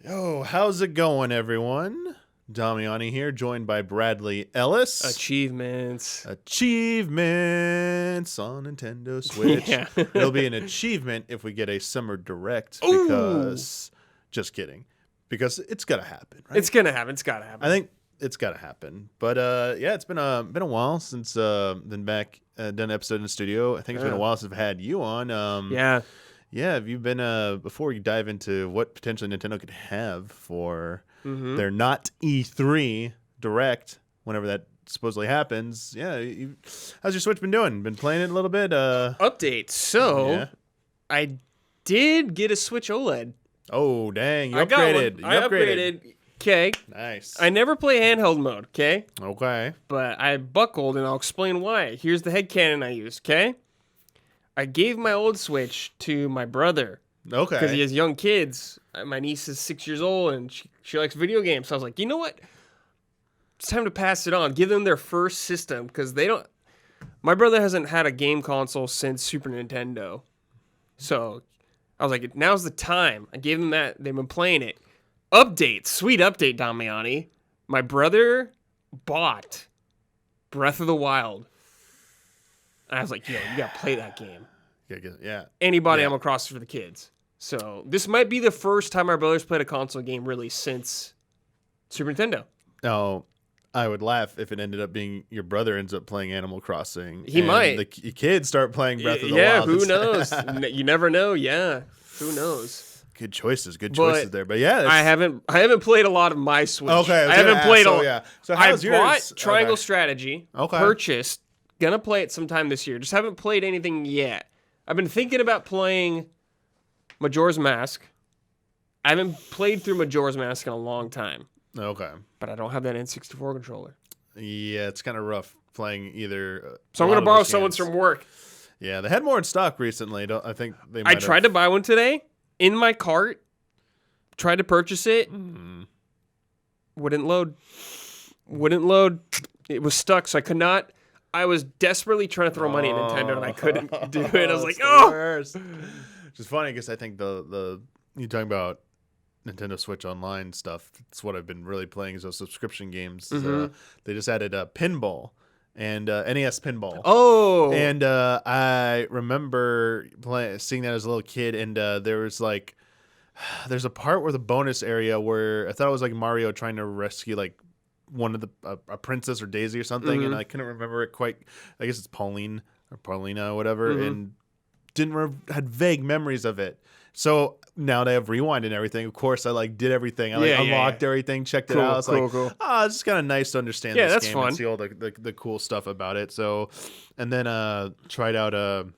Yo, how's it going, everyone? Damiani here, joined by Bradley Ellis. Achievements on Nintendo Switch. Yeah. It'll be an achievement if we get a Summer Direct, Ooh. because... Just kidding. Because it's gotta happen, right? It's gonna happen. It's gotta happen. I think it's gotta happen. But yeah, it's been a while since been back done an episode in the studio. I think it's been a while since I've had you on. Yeah. Yeah, have you been, before we dive into what potentially Nintendo could have for their not E3 Direct, whenever that supposedly happens, how's your Switch been doing? Been playing it a little bit? Update. So, I did get a Switch OLED. Oh, dang, you I upgraded. got one. I upgraded. Okay. Nice. I never play handheld mode, okay? Okay. But I buckled, and I'll explain why. Here's the headcanon I used, okay? I gave my old Switch to my brother. Okay. Because he has young kids. My niece is 6 years old, and she likes video games. So I was like, you know what? It's time to pass it on. Give them their first system, because they don't... My brother hasn't had a game console since Super Nintendo. So I was like, now's the time. I gave them that. They've been playing it. Update. Sweet update, Damiani. My brother bought Breath of the Wild. And I was like, yo, you got to play that game. Yeah. And he bought Animal Crossing for the kids. So this might be the first time our brothers played a console game really since Super Nintendo. Now, I would laugh if it ended up being your brother ends up playing Animal Crossing. He might. The kids start playing Breath of the Wild. Yeah, who knows? You never know. Yeah, who knows? Good choices there. But yeah, I haven't played a lot of my Switch. Okay, I haven't played a lot. Yeah. So how's yours? I bought Triangle Strategy. Okay. Purchased. Gonna play it sometime this year. Just haven't played anything yet. I've been thinking about playing Majora's Mask. I haven't played through Majora's Mask in a long time. Okay. But I don't have that N64 controller. Yeah, it's kind of rough playing either. So I'm going to borrow someone's from work. Yeah, they had more in stock recently. I think they I tried to buy one today in my cart. Tried to purchase it. Wouldn't load. It was stuck, so I could not. I was desperately trying to throw money at Nintendo, and I couldn't do it. I was like, oh! Which is funny, because I think the you talking about Nintendo Switch Online stuff, that's what I've been really playing, is those subscription games. They just added Pinball and NES Pinball. Oh! And I remember seeing that as a little kid, and there's a part where the bonus area where I thought it was like Mario trying to rescue one of a princess or Daisy or something, and I couldn't remember it quite. I guess it's Pauline or Paulina or whatever, and had vague memories of it. So now they have rewind and everything. Of course, I did everything. I unlocked everything, checked it out. It's cool. It's just kind of nice to understand this that's game fun. and see all the cool stuff about it. So, and then tried out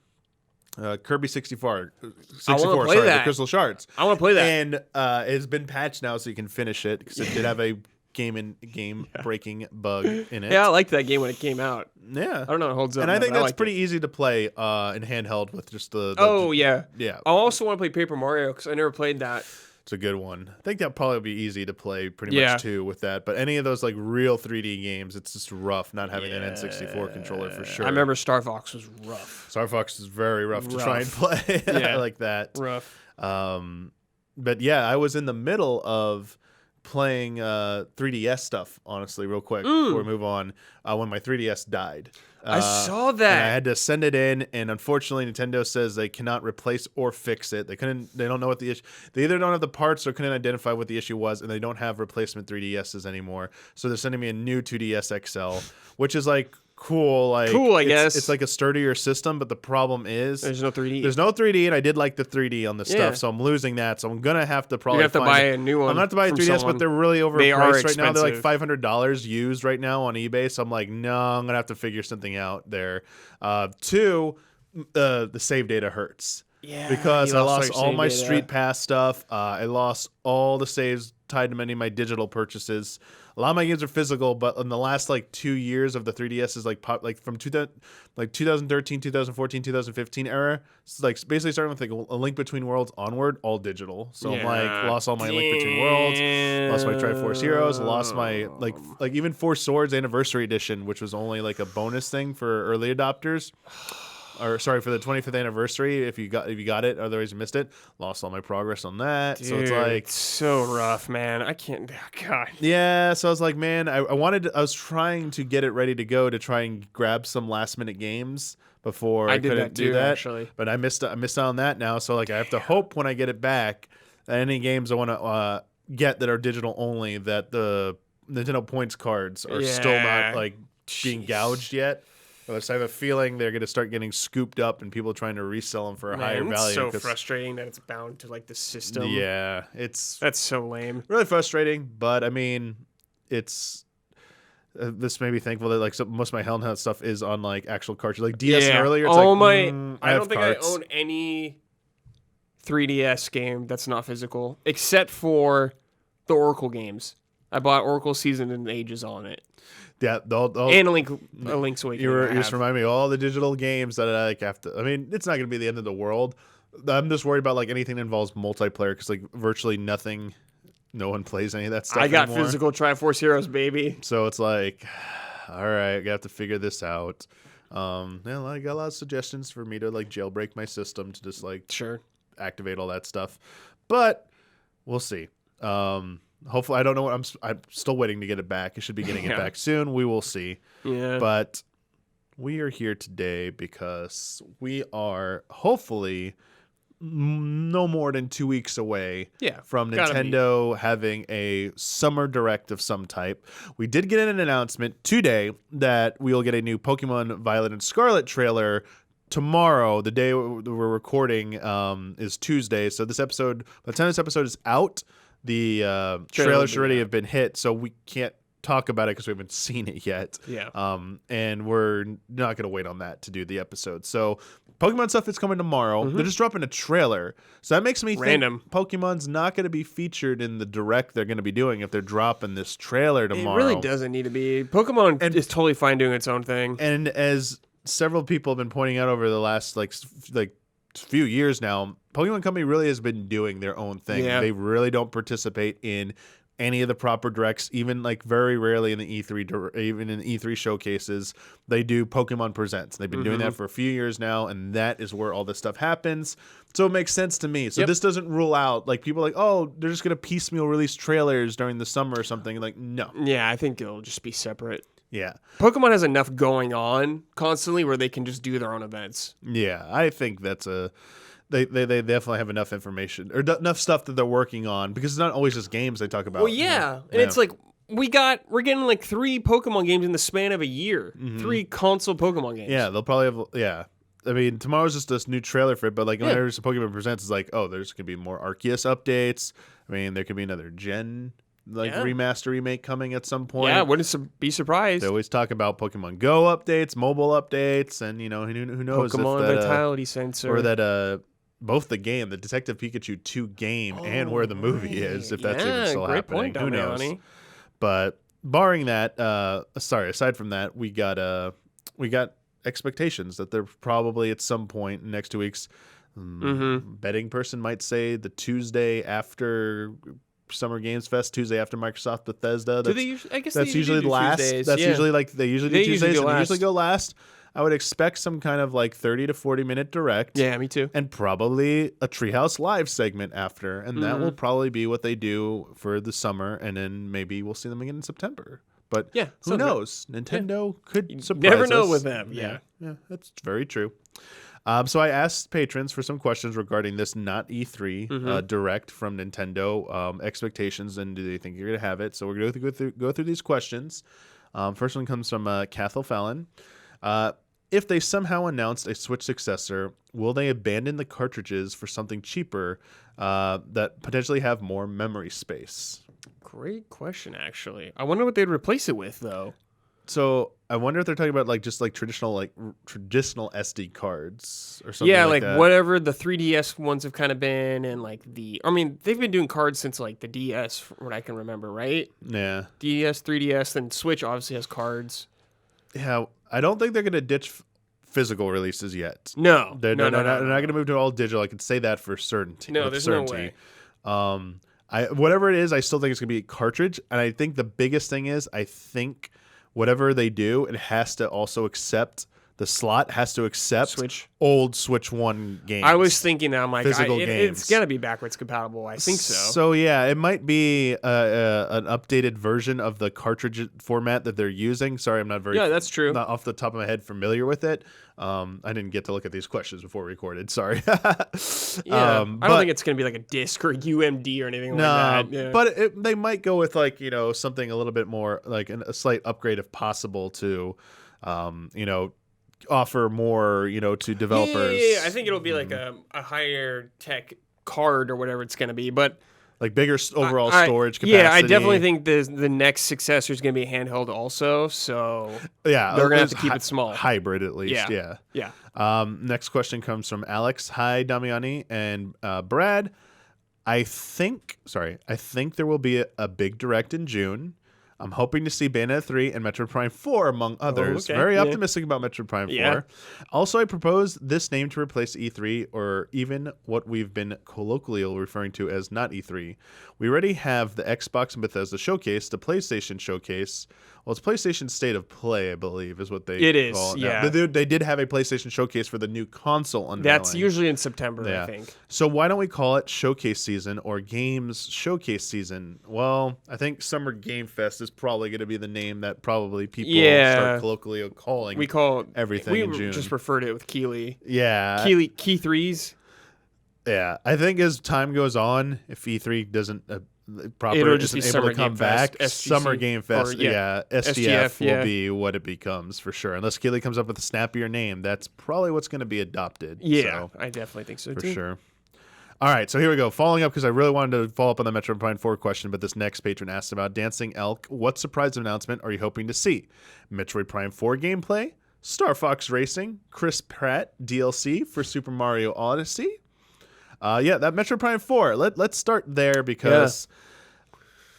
Kirby 64. The Crystal Shards. I want to play that. And it's been patched now, so you can finish it, because it did have a game breaking bug in it. Yeah, I liked that game when it came out. Yeah. I don't know how it holds up. And I think that's pretty easy to play in handheld with just the yeah. Yeah. I also want to play Paper Mario, because I never played that. It's a good one. I think that'll probably be easy to play pretty much too with that. But any of those real 3D games, it's just rough not having an N64 controller for sure. I remember Star Fox was rough. Star Fox is very rough to try and play like that. Rough. But yeah, I was in the middle of playing 3DS stuff, honestly, real quick before we move on, when my 3DS died. I saw that. And I had to send it in, and unfortunately Nintendo says they cannot replace or fix it. They don't know what the issue. They either don't have the parts or couldn't identify what the issue was, and they don't have replacement 3DSs anymore. So they're sending me a new 2DS XL, which is cool. I guess. It's a sturdier system, but the problem is there's no 3D. There's no 3D, and I did like the 3D on the stuff, so I'm losing that. So I'm gonna have to probably buy a new one. I'm gonna have to buy a 3DS, but they're really overpriced right now. They're $500 used right now on eBay. So I'm like, no, I'm gonna have to figure something out there. Two, the save data hurts. Yeah, because I lost all my Street Pass stuff. I lost all the saves tied to many of my digital purchases. A lot of my games are physical, but in the last 2 years of the 3DS is from 2013, 2014, 2015 era, it's basically starting with A Link Between Worlds onward, all digital. So I'm lost all my Link Between Worlds, lost my Triforce Heroes, lost my even Four Swords Anniversary Edition, which was only a bonus thing for early adopters. or sorry, for the 25th anniversary. If you got it, otherwise you missed it. Lost all my progress on that. Dude, so it's like it's so rough, man. I can't. God. yeah. So I was like, man, I was trying to get it ready to go to try and grab some last minute games before I did couldn't that do too, that. actually. But I missed out on that now. So like I have to hope when I get it back that any games I want to get that are digital only, that the Nintendo points cards are still not like being gouged yet. So I have a feeling they're going to start getting scooped up and people trying to resell them for a higher value. It's so frustrating that it's bound to like the system. Yeah, that's so lame. Really frustrating, but I mean, it's this made me thankful that like most of my Hell Hunt stuff is on like actual cartridges, like DS and earlier. It's I don't think I own any 3DS game that's not physical, except for the Oracle games. I bought Oracle Season and Ages on it. Yeah, and a Link's Awakening. You just remind me of all the digital games that I like have to. I mean, it's not going to be the end of the world. I'm just worried about like anything that involves multiplayer because like virtually nothing, no one plays any of that stuff. I got anymore. physical Triforce Heroes, baby. So it's like, all right, I got to figure this out. I got a lot of suggestions for me to like jailbreak my system to just like activate all that stuff, but we'll see. Hopefully, I don't know what I'm still waiting to get it back. I should be getting it back soon. We will see. Yeah. But we are here today because we are hopefully no more than 2 weeks away from Nintendo having a summer direct of some type. We did get an announcement today that we will get a new Pokemon Violet and Scarlet trailer tomorrow. The day we're recording is Tuesday. So this episode, by the time this episode is out, the trailer should already have been hit, so we can't talk about it because we haven't seen it yet. Yeah. And we're not going to wait on that to do the episode. So Pokemon stuff is coming tomorrow. They're just dropping a trailer. So that makes me think Pokemon's not going to be featured in the direct they're going to be doing if they're dropping this trailer tomorrow. It really doesn't need to be. Pokemon is totally fine doing its own thing. And as several people have been pointing out over the last like few years now, Pokemon Company really has been doing their own thing. They really don't participate in any of the proper directs, even like very rarely in the E3 showcases. They do Pokemon Presents. They've been doing that for a few years now, and that is where all this stuff happens. So it makes sense to me. So this doesn't rule out like people are like, oh, they're just gonna piecemeal release trailers during the summer or something. Like, no. Yeah, I think it'll just be separate. Yeah. Pokemon has enough going on constantly where they can just do their own events. Yeah, I think that's they definitely have enough information or enough stuff that they're working on because it's not always just games they talk about. Well, yeah. And it's like we're getting like 3 Pokemon games in the span of a year. 3 console Pokemon games. Yeah, they'll probably have I mean, tomorrow's just this new trailer for it, but like whenever Pokemon Presents, it's like, oh, there's gonna be more Arceus updates. I mean, there could be another gen remaster remake coming at some point. Yeah, wouldn't be surprised. They always talk about Pokemon Go updates, mobile updates, and you know who knows Pokemon if that, Vitality Sensor or that both the game, the Detective Pikachu 2 game, and where the movie is, if that's even still happening. Point, who knows? Damiani. But barring that, aside from that, we got expectations that they're probably at some point in the next 2 weeks. Betting person might say the Tuesday after Summer Games Fest, Tuesday after Microsoft Bethesda. That's usually last. Tuesdays. That's usually like they usually do Tuesdays and they usually go last. I would expect some kind of like 30 to 40 minute direct. Yeah, me too. And probably a Treehouse Live segment after. And that will probably be what they do for the summer. And then maybe we'll see them again in September. But who knows? Nintendo could surprise us. Never know with them. Yeah, that's very true. So I asked patrons for some questions regarding this not E3 direct from Nintendo, expectations, and do they think you're going to have it? So we're going to go through these questions. First one comes from Cathal Fallon. If they somehow announced a Switch successor, will they abandon the cartridges for something cheaper that potentially have more memory space? Great question, actually. I wonder what they'd replace it with, though. So I wonder if they're talking about like just like traditional SD cards or something. Yeah, like that. Whatever the 3DS ones have kind of been, and like they've been doing cards since like the DS, from what I can remember, right? Yeah. DS, 3DS, then Switch obviously has cards. Yeah, I don't think they're gonna ditch physical releases yet. No, they're not gonna move to all digital. I can say that for certainty. No, there's no way. Whatever it is, I still think it's gonna be cartridge, and I think the biggest thing is I think whatever they do, it has to also accept the slot has to accept Switch. old Switch 1 games. I was thinking that. I'm like, Physical it's games. got to be backwards compatible. I think so. So yeah, it might be an updated version of the cartridge format that they're using. Sorry, I'm not very that's true. not off the top of my head familiar with it. I didn't get to look at these questions before we recorded. Sorry. Yeah, I don't think it's gonna be like a disc or UMD or anything like that. Yeah. But they might go with like something a little bit more like a slight upgrade if possible to, offer more to developers. Yeah. I think it'll be like a higher tech card or whatever it's gonna be, but. Like bigger overall storage capacity. Yeah, I definitely think the next successor is going to be handheld also. So yeah, they're going to have to keep it small. Hybrid at least, yeah. Next question comes from Alex. Hi, Damiani and Brad. I think there will be a big direct in June. I'm hoping to see Bayonetta 3 and Metroid Prime 4, among others. Okay. Very optimistic about Metroid Prime 4. Yeah. Also, I propose this name to replace E3, or even what we've been colloquially referring to as not E3. We already have the Xbox and Bethesda Showcase, the PlayStation Showcase. Well, it's PlayStation State of Play, I believe, is what they call it now. yeah. They did have a PlayStation Showcase for the new console unveiling. That's usually in September, I think. So why don't we call it Showcase Season or Games Showcase Season? Well, I think Summer Game Fest is probably going to be the name that probably people start colloquially calling. We call everything in June. We just referred to it with Keeley. Yeah. Key threes. Yeah. I think as time goes on, if E3 doesn't it'll just be able Summer to come Game back, Fest, SGC, Summer Game Fest, SGF will yeah. be what it becomes for sure. Unless Keeley comes up with a snappier name, that's probably what's going to be adopted. Yeah, I definitely think so for too. sure. All right, so here we go. Following up, because I really wanted to follow up on the Metroid Prime 4 question, but this next patron asked about Dancing Elk. What surprise announcement are you hoping to see? Metroid Prime 4 gameplay? Star Fox Racing? Chris Pratt DLC for Super Mario Odyssey? That Metroid Prime 4. Let's start there because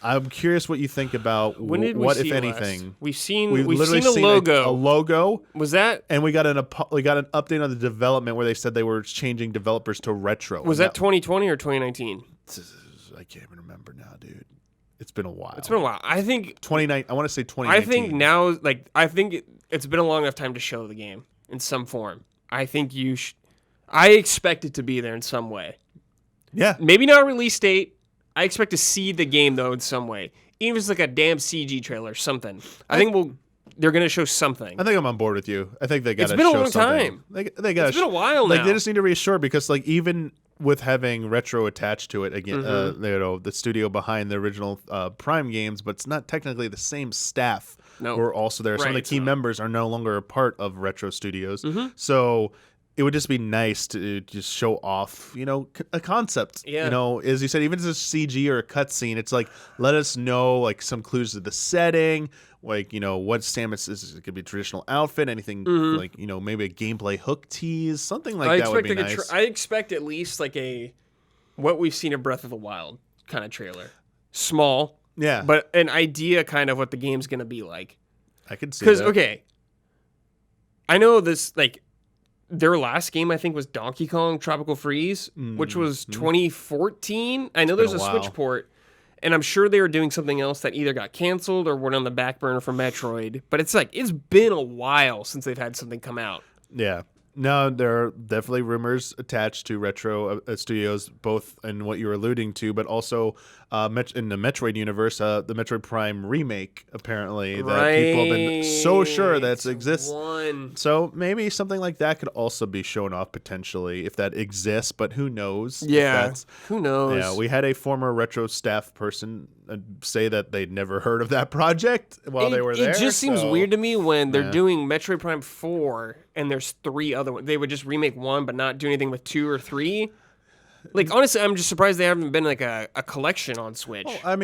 I'm curious what you think about what if anything. We've seen literally a logo. A logo. Was that? And we got an update on the development where they said they were changing developers to retro. Was that 2020 or 2019? I can't even remember now, dude. It's been a while. I think 29. I want to say 2019. I think now, it's been a long enough time to show the game in some form. I think you should. I expect it to be there in some way. Yeah. Maybe not a release date. I expect to see the game, though, in some way. Even if it's like a damn CG trailer or something. I think they're going to show something. I think I'm on board with you. I think they got to show something. It's been a long time. They got. It's been a while now. They just need to reassure because, even with having retro attached to it, again, the studio behind the original Prime games, but it's not technically the same staff who are also there. Some of the key members are no longer a part of Retro Studios. So it would just be nice to just show off, a concept. Yeah. As you said, even if it's a CG or a cutscene, it's like, let us know, some clues to the setting, what Samus is. It could be a traditional outfit, anything maybe a gameplay hook tease, something like that would be nice. I expect at least what we've seen in Breath of the Wild kind of trailer. Small. Yeah. But an idea kind of what the game's going to be like. I could see that. Because, I know this, their last game, I think, was Donkey Kong Tropical Freeze, which was 2014. I know there's a Switch port, and I'm sure they were doing something else that either got canceled or went on the back burner for Metroid. But it's been a while since they've had something come out. Yeah. No, there are definitely rumors attached to Retro Studios, both in what you're alluding to, but also in the Metroid universe, the Metroid Prime remake, apparently, that people have been so sure that exists. So maybe something like that could also be shown off potentially, if that exists, but who knows? Yeah, who knows? Yeah, we had a former Retro staff person say that they'd never heard of that project while they were there. It just seems weird to me when they're doing Metroid Prime 4 and there's 3 other ones. They would just remake 1 but not do anything with 2 or 3. Honestly, I'm just surprised they haven't been a collection on Switch. Well,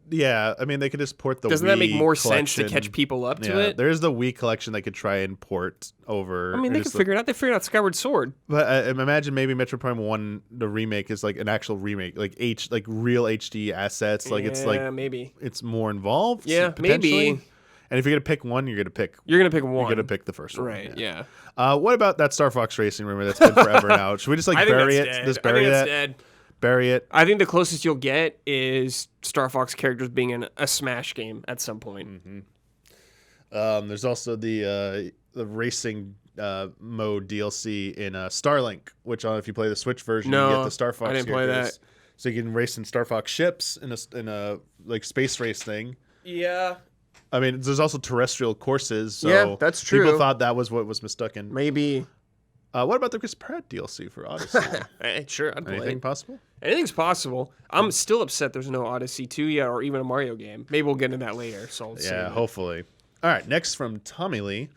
they could just port the Doesn't Wii that make more collection. sense to catch people up to it? There's the Wii collection they could try and port over. I mean, they could figure it out. They figured out Skyward Sword. But I imagine maybe Metroid Prime 1, the remake, is an actual remake, real HD assets. Maybe. It's more involved. Yeah, potentially. maybe. And if you're going to pick one, you're going to pick one. You're going to pick the first one. Right, yeah. What about that Star Fox Racing rumor that's been forever now? Should we just bury it? Just bury that? Dead. Bury it. I think the closest you'll get is Star Fox characters being in a Smash game at some point. There's also the racing mode DLC in Starlink, which if you play the Switch version, you No, get the Star Fox. I didn't play that. So you can race in Star Fox ships in a like space race thing. Yeah. I mean, there's also terrestrial courses. So Yeah, that's true. People thought that was what was mistaken. Maybe. What about the Chris Pratt DLC for Odyssey? Sure, I'd play Anything it. possible? Anything's possible. I'm still upset there's no Odyssey 2 yet, or even a Mario game. Maybe we'll get into that later. So Yeah, hopefully. All right, next from Tommy Lee.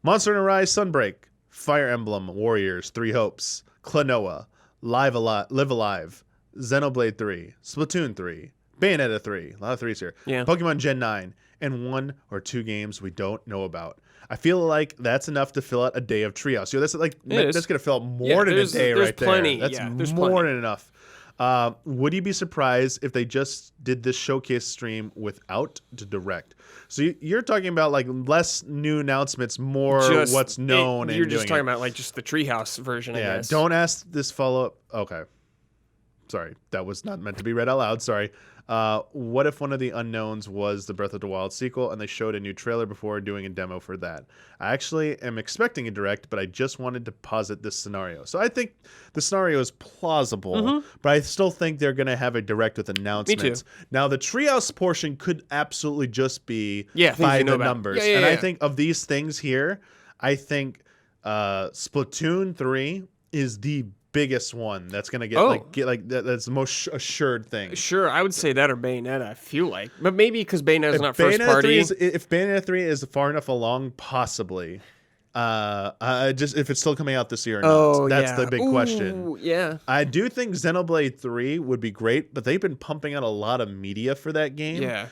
Monster Hunter Rise Sunbreak, Fire Emblem Warriors 3 Hopes, Klonoa, Live Alive, Xenoblade 3, Splatoon 3, Bayonetta 3, a lot of threes here, Yeah. Pokemon Gen 9, and 1 or 2 games we don't know about. I feel like that's enough to fill out a day of Treehouse. That's like that's gonna fill out more than a day right plenty. there. That's there's more plenty. than enough. Would you be surprised if they just did this showcase stream without the direct? So you're talking about like less new announcements, more what's known. You're just talking it. about like just the Treehouse version, I guess. Don't ask this follow up. Okay, sorry, that was not meant to be read out loud. Sorry. What if one of the unknowns was the Breath of the Wild sequel and they showed a new trailer before doing a demo for that? I actually am expecting a direct, but I just wanted to posit this scenario. So I think the scenario is plausible, but I still think they're going to have a direct with announcements. Me too. Now, the Treehouse portion could absolutely just be things by you know the about. numbers. Yeah. I think of these things here, I think Splatoon 3 is the biggest one that's gonna that's the most assured thing. Sure, I would say that or Bayonetta. I feel like, but maybe because Bayonetta's not Bayonetta first party. if Bayonetta 3 is far enough along, possibly. Just if it's still coming out this year or not. That's the big question. Yeah, I do think Xenoblade 3 would be great, but they've been pumping out a lot of media for that game. Yeah.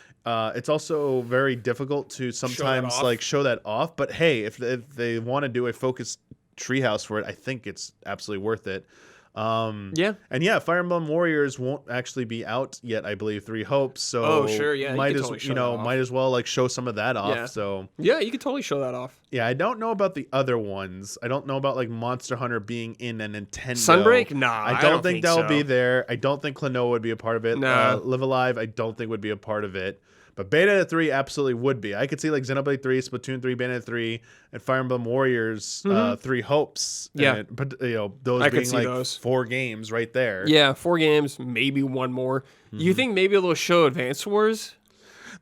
It's also very difficult to sometimes show that off. But hey, if they want to do a focused Treehouse for it, I think it's absolutely worth it. And Fire Emblem Warriors won't actually be out yet, I believe. 3 Hopes, so might as well like show some of that off. Yeah. So yeah, you could totally show that off. Yeah, I don't know about the other ones. I don't know about like Monster Hunter being in a Nintendo. Sunbreak? Nah, I don't think that'll be there. I don't think Klonoa would be a part of it. Nah. Live Alive, I don't think would be a part of it. But Bayonetta 3 absolutely would be. I could see like Xenoblade 3, Splatoon 3, Bayonetta 3, and Fire Emblem Warriors 3 Hopes. Yeah. But those being like those 4 games right there. Yeah, 4 games, maybe 1 more. You think maybe they'll show Advance Wars?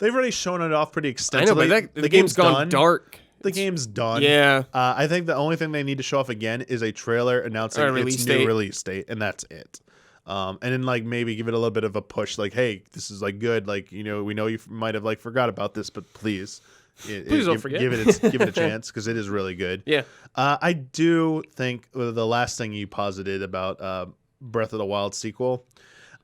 They've already shown it off pretty extensively. I know, but the game's gone dark. The game's done. Yeah. I think the only thing they need to show off again is a trailer announcing its new release date, and that's it. And then like maybe give it a little bit of a push, like, hey, this is like good. Like, we know you might have like forgot about this, but please don't forget. Give it a chance because it is really good. Yeah. I do think the last thing you posited about Breath of the Wild sequel,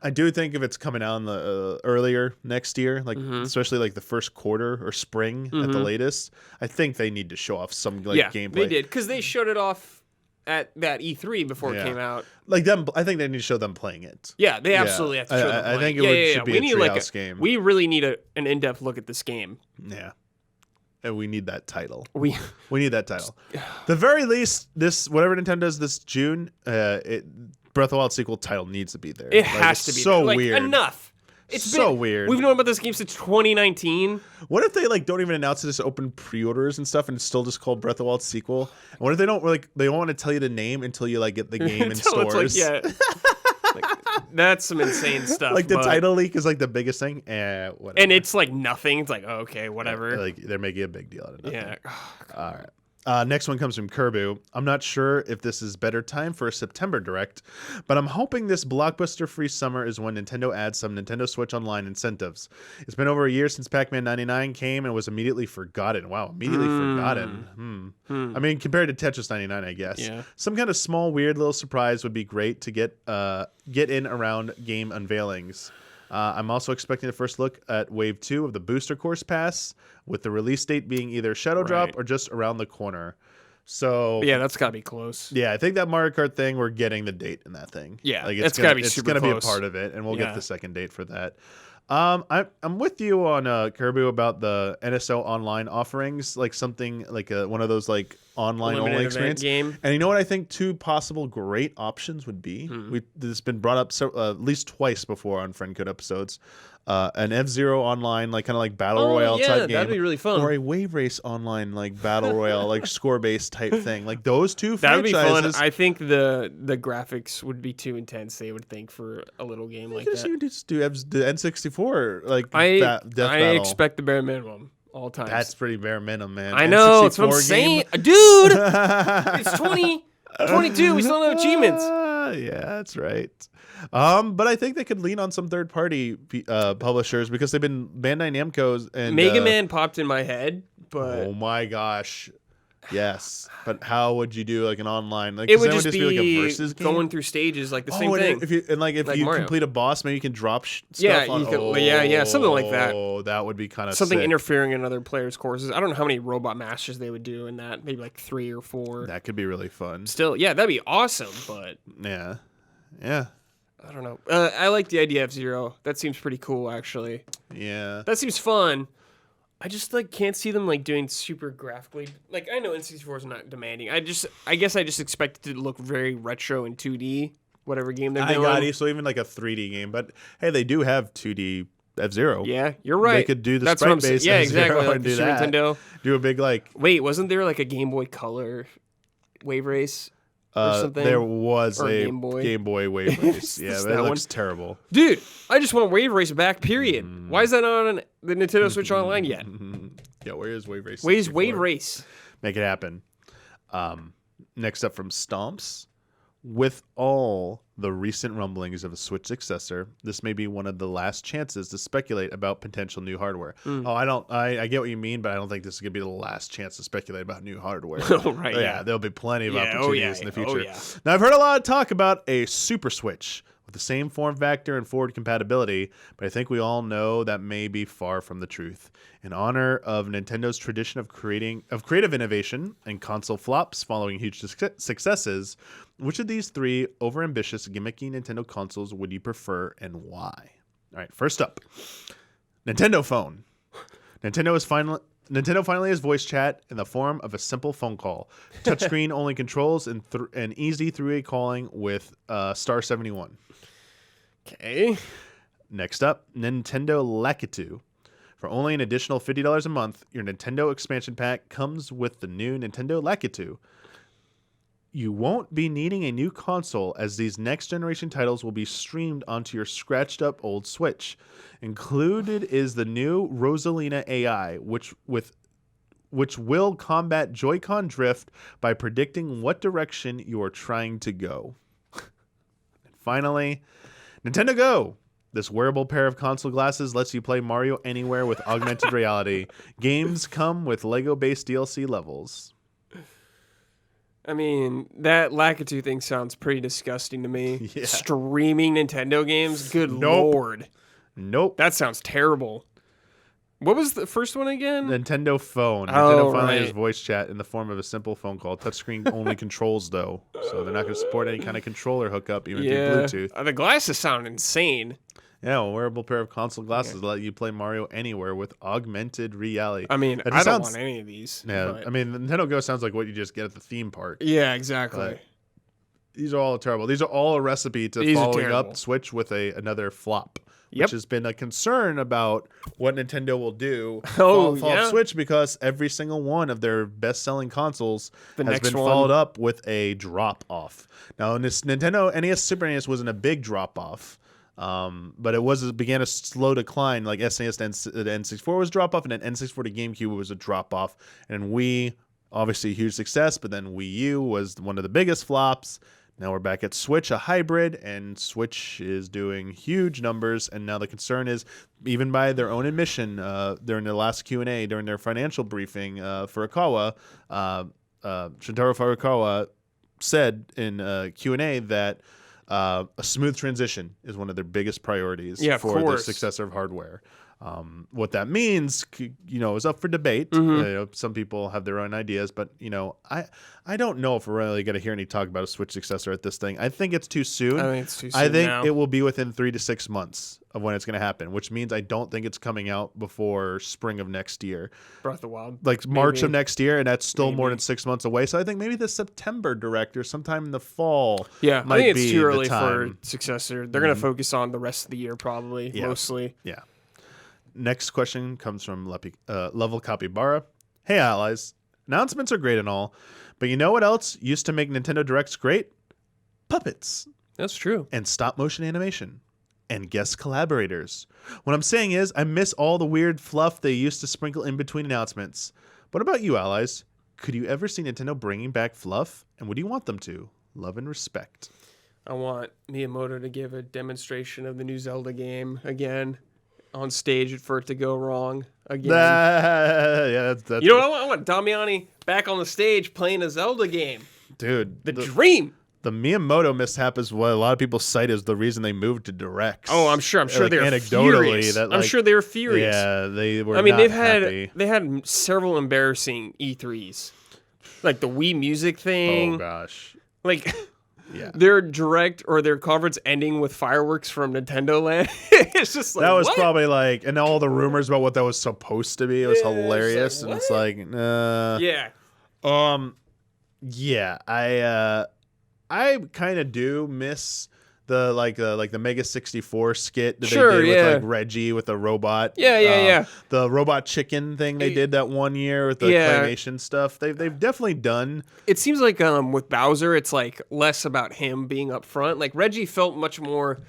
I do think if it's coming out in the earlier next year, like especially like the first quarter or spring at the latest, I think they need to show off some gameplay. They did because they showed it off at that E3 before it came out. Like them, I think they need to show them playing it. Yeah, they absolutely have to show them playing. I think it should be a Treehouse game. We really need an in-depth look at this game. Yeah. And we need that title. We need that title. The very least, this whatever Nintendo does this June, Breath of the Wild sequel title needs to be there. It has to be so there. weird. Enough. It's so weird. We've known about this game since 2019. What if they don't even announce this open pre-orders and stuff, and it's still just called Breath of the Wild sequel? And what if they don't want to tell you the name until you get the game in stores? That's some insane stuff. The title leak is the biggest thing. Whatever. And it's nothing. It's okay, whatever. They're making a big deal out of nothing. Yeah. All right. Next one comes from Kerbu. I'm not sure if this is better time for a September Direct, but I'm hoping this blockbuster-free summer is when Nintendo adds some Nintendo Switch Online incentives. It's been over a year since Pac-Man 99 came and was immediately forgotten. Wow, immediately forgotten. I mean, compared to Tetris 99, I guess. Yeah. Some kind of small, weird little surprise would be great to get in around game unveilings. I'm also expecting a first look at Wave 2 of the Booster Course Pass, with the release date being either Shadow Drop or just around the corner. So yeah, that's got to be close. Yeah, I think that Mario Kart thing, we're getting the date in that thing. Yeah, it's got to be super close. It's going to be a part of it, and we'll get the second date for that. I'm with you on Kirby about the NSO online offerings, something like one of those online only experience game. And you know what I think 2 possible great options would be? This has been brought up at least twice before on Friend Code episodes. an F-Zero online, like kind of like battle Oh royale yeah, type game, that'd be really fun. or a Wave Race online like battle royale, like score based type thing. Like those two That'd be fun. franchises. I think the graphics would be too intense. They would think for a little game like that. You just do the N64 like I death battle. expect the bare minimum all times. That's pretty bare minimum, man. I know. That's what I'm N64 saying, game. dude. It's 2022. We still don't have achievements. Yeah, that's right. But I think they could lean on some third-party publishers because they've been Bandai Namco's and Mega Man popped in my head, but oh my gosh, yes. But how would you do like an online? Like it 'cause would then just like a be versus game? going through stages like the same and thing. If you Like you Mario. complete a boss, maybe you can drop Yeah, stuff on. you could- yeah, something like that. Oh, that would be kind of Something sick. interfering in other players' courses. I don't know how many robot masters they would do in that. Maybe like 3 or 4. That could be really fun. Still, yeah, that'd be awesome. But Yeah, yeah, I don't know. I like the idea of F-Zero. That seems pretty cool, actually. yeah. That seems fun. I just like can't see them like doing super graphically. Like I know N64 is not demanding. I guess I just expect it to look very retro and 2D. Whatever game they're I doing. got it. So even like a 3D game, but hey, they do have 2D F-Zero. Yeah, you're right. They could do the That's what I'm sprite based saying. Yeah, F-Zero exactly. Like and the do Super that. Nintendo. Do a big like. Wait, wasn't there like a Game Boy Color Wave Race or something? There was Or a Game Boy. Wave Race. Yeah, Is that that looks one? terrible. Dude, I just want Wave Race back. Period. Why is that not on the Nintendo Switch Online yet? Yeah, where is Wave Race? Where's 64? Wave Race? Make it happen. Next up from Stomps. With all the recent rumblings of a Switch successor, this may be one of the last chances to speculate about potential new hardware. Oh, I get what you mean, but I don't think this is going to be the last chance to speculate about new hardware. Oh, right, yeah. There'll be plenty of Yeah, opportunities in the future. oh, yeah. Now, I've heard a lot of talk about a Super Switch with the same form factor and forward compatibility, but I think we all know that may be far from the truth. In honor of Nintendo's tradition of creative innovation and console flops following huge successes, which of these 3 overambitious, gimmicky Nintendo consoles would you prefer and why? All right, first up, Nintendo Phone. Nintendo finally has voice chat in the form of a simple phone call. Touchscreen only controls and easy 3-way calling with star 71. Okay. Next up, Nintendo Lakitu. For only an additional $50 a month, your Nintendo expansion pack comes with the new Nintendo Lakitu. You won't be needing a new console as these next generation titles will be streamed onto your scratched up old Switch. Included is the new Rosalina AI, which will combat Joy-Con drift by predicting what direction you are trying to go. And finally, Nintendo Go. This wearable pair of console glasses lets you play Mario anywhere with augmented reality. Games come with Lego-based DLC levels. I mean, that Lakitu thing sounds pretty disgusting to me. Yeah. Streaming Nintendo games? Good Nope. lord. Nope. That sounds terrible. What was the first one again? Nintendo Phone. Oh, Nintendo finally has right. voice chat in the form of a simple phone call. Touchscreen only controls, though. So they're not going to support any kind of controller hookup, even through Bluetooth. The glasses sound insane. Yeah, a wearable pair of console glasses let you play Mario anywhere with augmented reality. I mean, That I just don't sounds- want any of these. Yeah, but- I mean, the Nintendo Go sounds like what you just get at the theme park. yeah, exactly. But these are all terrible. These are all a recipe to These are following terrible. up Switch with another flop. Yep. Which has been a concern about what Nintendo will do Oh, follow yeah. up Switch because every single one of their best-selling consoles The has next been one. followed up with a drop-off. Now, in this Nintendo NES Super NES wasn't a big drop-off, but it began a slow decline. Like SNES to the N64 was drop-off, and then N64 to GameCube was a drop-off, and Wii, obviously a huge success, but then Wii U was one of the biggest flops. Now we're back at Switch, a hybrid, and Switch is doing huge numbers. And now the concern is, even by their own admission, during their last Q&A, during their financial briefing, Furukawa, Shintaro Furukawa said in Q&A that a smooth transition is one of their biggest priorities Yeah, of for the course. successor of hardware. What that means, is up for debate. Mm-hmm. Some people have their own ideas, but I don't know if we're really going to hear any talk about a Switch successor at this thing. I think it's too soon. I think it's too soon I think now. it will be within 3 to 6 months of when it's going to happen, which means I don't think it's coming out before spring of next year, Breath of the Wild. like March of Maybe. next year, and that's still more Maybe. than 6 months away. So I think maybe the September direct or sometime in the fall. Yeah, might I think it's be too the early for time. successor. They're going to focus on the rest of the year probably, Yeah. mostly. Yeah. Next question comes from Level Capybara. Hey, allies. Announcements are great and all, but you know what else used to make Nintendo Directs great? Puppets. That's true. And stop motion animation. And guest collaborators. What I'm saying is, I miss all the weird fluff they used to sprinkle in between announcements. What about you, allies? Could you ever see Nintendo bringing back fluff? And would you want them to? Love and respect. I want Miyamoto to give a demonstration of the new Zelda game again on stage for it to go wrong again. Yeah, that's you know what? I want Damiani back on the stage playing a Zelda game. Dude. The dream. The Miyamoto mishap is what a lot of people cite as the reason they moved to directs. Oh, I'm sure like, they're furious. I'm sure they were furious. Yeah, they were. They had several embarrassing E3s, like the Wii Music thing. Oh gosh, like yeah, their direct or their conference ending with fireworks from Nintendo Land. It's just like that was what? probably like, and all the rumors about what that was supposed to be. It was hilarious, like, and it's like, I kind of do miss the Mega 64 skit that they did with like Reggie with the robot. Yeah. The robot chicken thing they did that one year with the claymation stuff. They've definitely done. It seems like with Bowser, it's like less about him being up front. Like Reggie felt much more.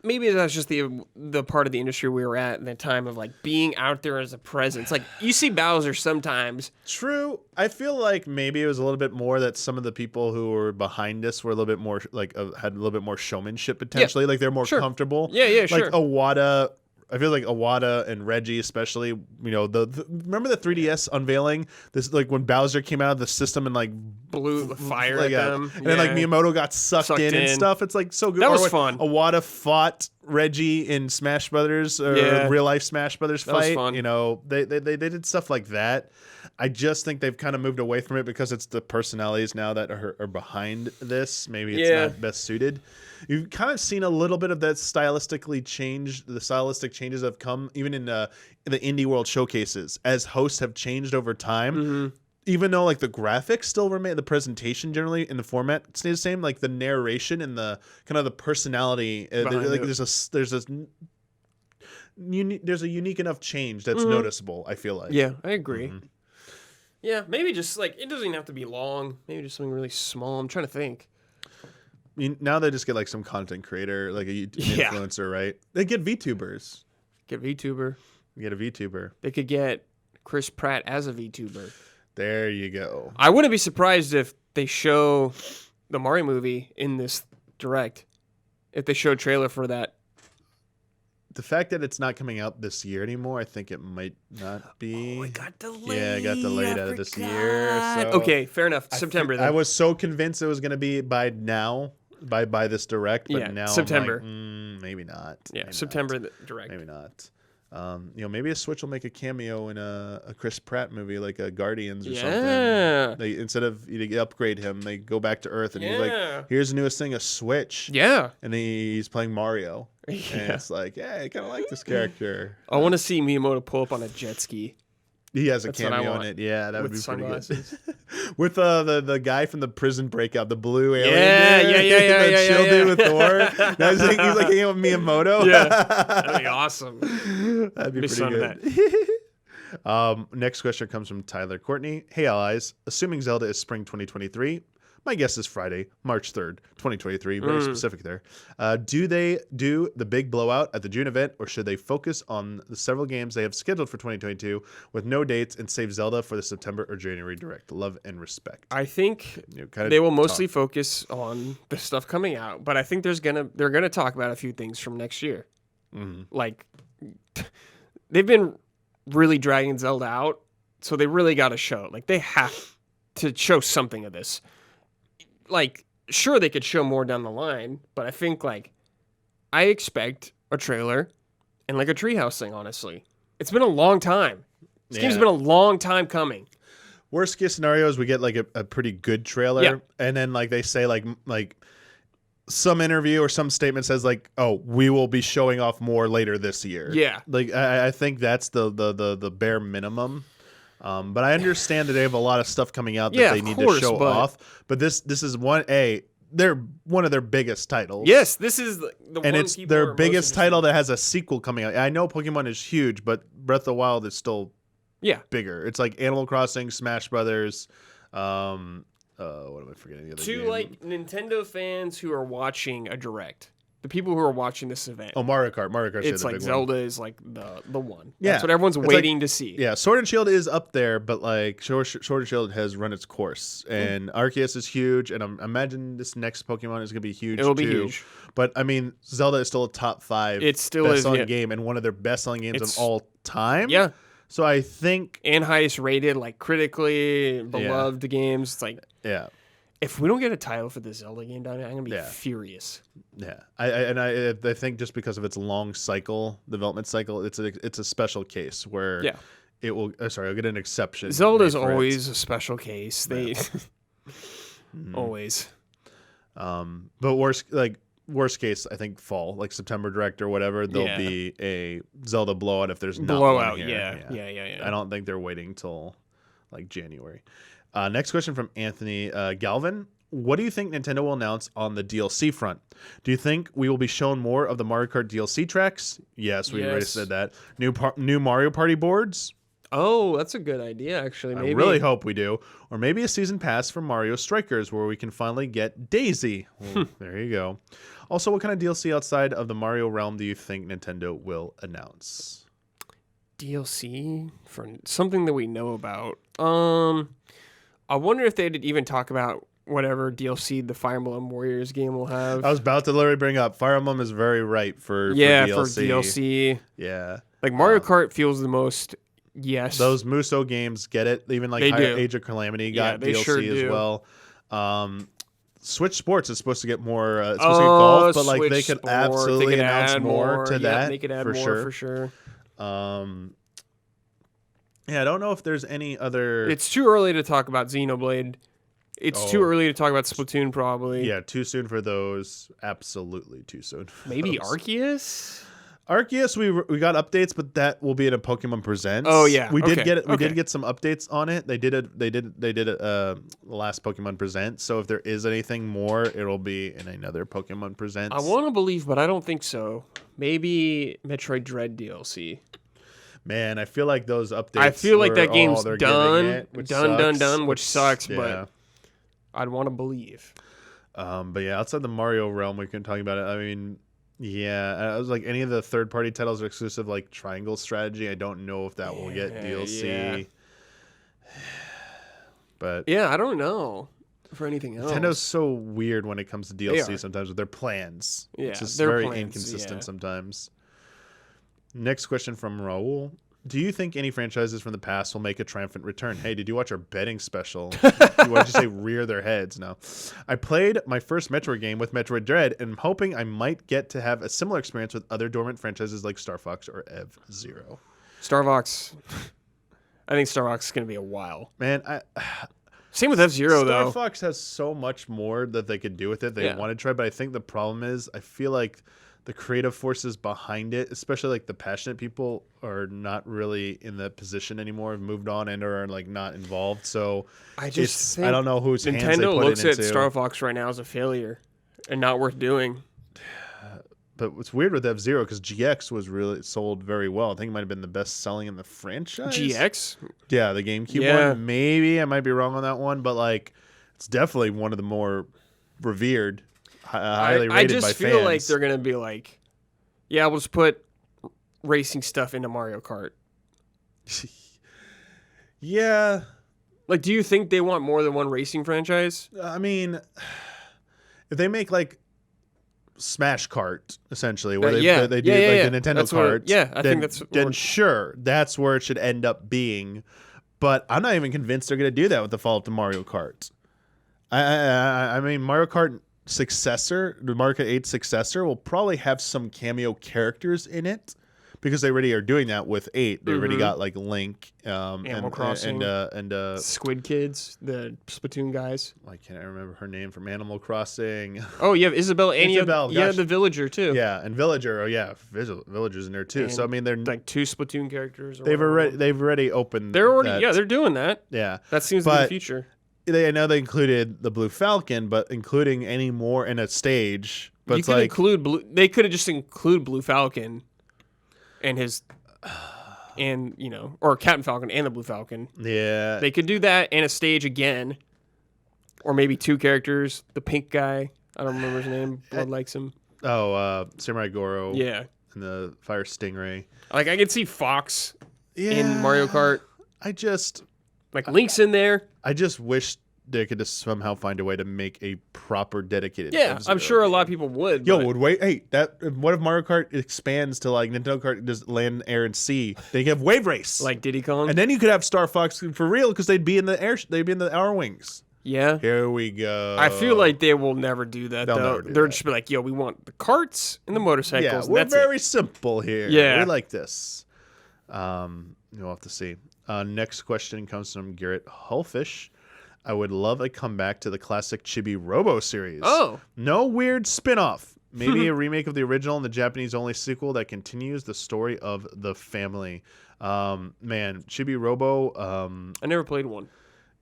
Maybe that's just the part of the industry we were at the time of like being out there as a presence. Like you see Bowser sometimes. True. I feel like maybe it was a little bit more that some of the people who were behind us were a little bit more like had a little bit more showmanship potentially. Like they're more comfortable. Yeah, like Iwata. I feel like Iwata and Reggie, especially, you know, remember the 3DS unveiling? This like when Bowser came out of the system and like blew the fire at them, and then like Miyamoto got sucked in and stuff. It's like so good. That was fun. Iwata fought Reggie in Smash Brothers or real life Smash Brothers fight. That was fun. You know, they did stuff like that. I just think they've kind of moved away from it because it's the personalities now that are behind this. Maybe it's not best suited. You've kind of seen a little bit of that stylistically change. The stylistic changes have come even in the indie world showcases as hosts have changed over time. Mm-hmm. Even though like the graphics still remain, the presentation generally in the format stays the same. Like the narration and the kind of the personality. Like there's a unique enough change that's noticeable. I feel like. Yeah, I agree. Mm-hmm. Yeah, maybe just like it doesn't even have to be long. Maybe just something really small. I'm trying to think. Now they just get like some content creator, like an influencer, right? They get VTubers. Get a VTuber. They could get Chris Pratt as a VTuber. There you go. I wouldn't be surprised if they show the Mario movie in this direct. If they show a trailer for that. The fact that it's not coming out this year anymore, I think it might not be. Oh, it got delayed. Yeah, it got delayed out of this year. So okay, fair enough. September then. I was so convinced it was going to be by now. By this direct, but now September. I'm like, maybe not. Yeah, maybe September not. Direct. Maybe not. Maybe a Switch will make a cameo in a Chris Pratt movie like a Guardians or something. They instead of you upgrade him, they go back to Earth and he's like, "Here's the newest thing, a Switch." Yeah, and he's playing Mario. And it's like, yeah, I kind of like this character. I want to see Miyamoto pull up on a jet ski. He has a cameo in it. Yeah, that would be sunglasses. Pretty good. With the guy from the Prison Breakout, the blue alien. Yeah. Chill dude with Thor. He's like hanging out with Miyamoto. Yeah, that'd be awesome. That'd be pretty good. Next question comes from Tyler Courtney. Hey, allies. Assuming Zelda is spring 2023, my guess is Friday, March 3rd, 2023. Very specific there. Do they do the big blowout at the June event, or should they focus on the several games they have scheduled for 2022 with no dates and save Zelda for the September or January direct? Love and respect. I think they will mostly focus on the stuff coming out, but I think they're gonna talk about a few things from next year. Mm-hmm. Like they've been really dragging Zelda out, so they really got to show. Like they have to show something of this. Like, sure, they could show more down the line, but I think, like, I expect a trailer and, like, a treehouse thing, honestly. It's been a long time. This game's been a long time coming. Worst case scenario is we get, like, a pretty good trailer, and then, like, they say, like some interview or some statement says, like, oh, we will be showing off more later this year. Yeah. Like, I think that's the bare minimum. But I understand that they have a lot of stuff coming out that they need to show off. But this is they're one of their biggest titles. Yes, this is the and one it's people their are most biggest title interested that has a sequel coming out. I know Pokemon is huge, but Breath of the Wild is still in. bigger. It's like Animal Crossing, Smash Brothers. What am I forgetting? The other To game? like Nintendo fans who are watching a direct, the people who are watching this event. Oh, Mario Kart. Mario Kart's it's the like big Zelda one. is like the one. Yeah, That's what everyone's it's waiting to see. Yeah, Sword and Shield is up there, but like Sword and Shield has run its course, and Arceus is huge, and I imagine this next Pokemon is going to be huge. It'll be too. huge. But I mean, Zelda is still a top 5. It still best is, selling yeah. game, and one of their best selling games It's- of all time. Yeah, So I think, and highest rated, like critically beloved games. It's like yeah, if we don't get a title for the Zelda game down here, I'm gonna be Yeah. furious. yeah. I think just because of its long development cycle, it's a special case where Yeah. it will. Sorry, I'll get an exception. Zelda's made for it. always a special case. They always. But worst case, I think fall, like September direct or whatever, there'll Yeah. be a Zelda blowout if there's not Blowout, one here. yeah. I don't think they're waiting till like January. Next question from Anthony Galvin. What do you think Nintendo will announce on the DLC front? Do you think we will be shown more of the Mario Kart DLC tracks? Yes, we already Yes. said that. New Mario Party boards? Oh, that's a good idea, actually. Maybe. I really hope we do. Or maybe a season pass for Mario Strikers where we can finally get Daisy. Well, there you go. Also, what kind of DLC outside of the Mario realm do you think Nintendo will announce? DLC for something that we know about. I wonder if they'd even talk about whatever DLC the Fire Emblem Warriors game will have. I was about to literally bring up Fire Emblem is very ripe for for DLC. DLC. Yeah. Like Mario Kart feels the most. Yes. Those Muso games get it. Even like They do. Age of Calamity Yeah, got they DLC sure as do. well. Switch Sports is supposed to get more. It's supposed to get Oh, golf, but like they Switch could Sport, absolutely they could announce add more to Yeah, that. they could add for more sure. for sure. Yeah, I don't know if there's any other. It's too early to talk about Xenoblade. It's too Oh. early to talk about Splatoon, probably. Yeah, too soon for those. Absolutely too soon. For Maybe those. Arceus? Arceus, we got updates, but that will be in a Pokemon Presents. Oh, yeah. we did Okay. get we Okay. did get some updates on it. They did last Pokemon Present. So if there is anything more, it'll be in another Pokemon Presents. I want to believe, but I don't think so. Maybe Metroid Dread DLC. Man, I feel like those updates. I feel like were that all game's they're done, giving it, which done, sucks, which sucks, yeah. but I'd want to believe. But yeah, outside the Mario realm, we can talk about it. I mean, yeah, I was like any of the third-party titles are exclusive, like Triangle Strategy. I don't know if that will get DLC. Yeah. But Yeah, I don't know for anything else. Nintendo's so weird when it comes to They DLC are. sometimes with their plans. Yeah, It's just their very plans, inconsistent yeah. sometimes. Next question from Raul. Do you think any franchises from the past will make a triumphant return? Hey, did you watch our betting special? Why'd you say rear their heads? No. I played my first Metroid game with Metroid Dread and I'm hoping I might get to have a similar experience with other dormant franchises like Star Fox or F-Zero. Starvox. I think Starvox is going to be a while. Man, Same with F-Zero, Star though. Fox has so much more that they could do with it. They Yeah. want to try, but I think the problem is I feel like the creative forces behind it, especially like the passionate people, are not really in the position anymore. Have moved on and are like not involved. So I just I don't know whose hands they Nintendo put looks it at into. Star Fox right now as a failure and not worth doing. But what's weird with F-Zero because GX was really sold very well. I think it might have been the best selling in the franchise. GX? Yeah, the GameCube Yeah. one. Maybe I might be wrong on that one, but like it's definitely one of the more revered, highly rated I just by feel fans. like they're going to be like, yeah, we'll just put racing stuff into Mario Kart. Yeah, Like, do you think they want more than one racing franchise? I mean, if they make like Smash Kart essentially, where they do like the Nintendo That's what- carts, I then, think that's then more- sure, that's where it should end up being. But I'm not even convinced they're going to do that with the follow-up to Mario Kart. I mean, Mario Kart successor, the Mario Kart 8 successor, will probably have some cameo characters in it because they already are doing that with 8. They already got like Link, Animal Crossing. and Squid Kids, the Splatoon guys. I can't remember her name from Animal Crossing. Oh, you have Isabelle and Isabelle, you have gosh. the Villager, too. Yeah, and Villager. Oh yeah, Villager's in there too. So I And, mean, they're Like 2 Splatoon characters. Or they've whatever. already opened. They're already, that. they're doing that. Yeah. That seems to be the But- future. I know they included the Blue Falcon, but including any more in a stage. But You it's could like include Blue. They could have just included Blue Falcon, and his, and or Captain Falcon and the Blue Falcon. yeah, They could do that and a stage again, or maybe 2 characters. The pink guy, I don't remember his name. Blood likes him. Samurai Goro. Yeah, And the Fire Stingray. like I could see Fox Yeah, in Mario Kart. Like Link's in there. I just wish they could just somehow find a way to make a proper dedicated. Yeah, F-Zero I'm sure a game. lot of people would. Yo, but- would wait. Hey, what if Mario Kart expands to like Nintendo Kart, just land, air, and sea? They can have Wave Race, like Diddy Kong. and then you could have Star Fox for real because they'd be in the air. They'd be in the Hour Wings. yeah. Here we go. I feel like they will never do that, They'll though. never do They're that. just be like, yo, we want the carts and the motorcycles. yeah, and we're that's it. very simple here. Yeah. we like this. You'll have to see. Next question comes from Garrett Hullfish. I would love a comeback to the classic Chibi Robo series. Oh. No weird spin-off. Maybe a remake of the original and the Japanese-only sequel that continues the story of the family. Man, Chibi Robo, I never played one.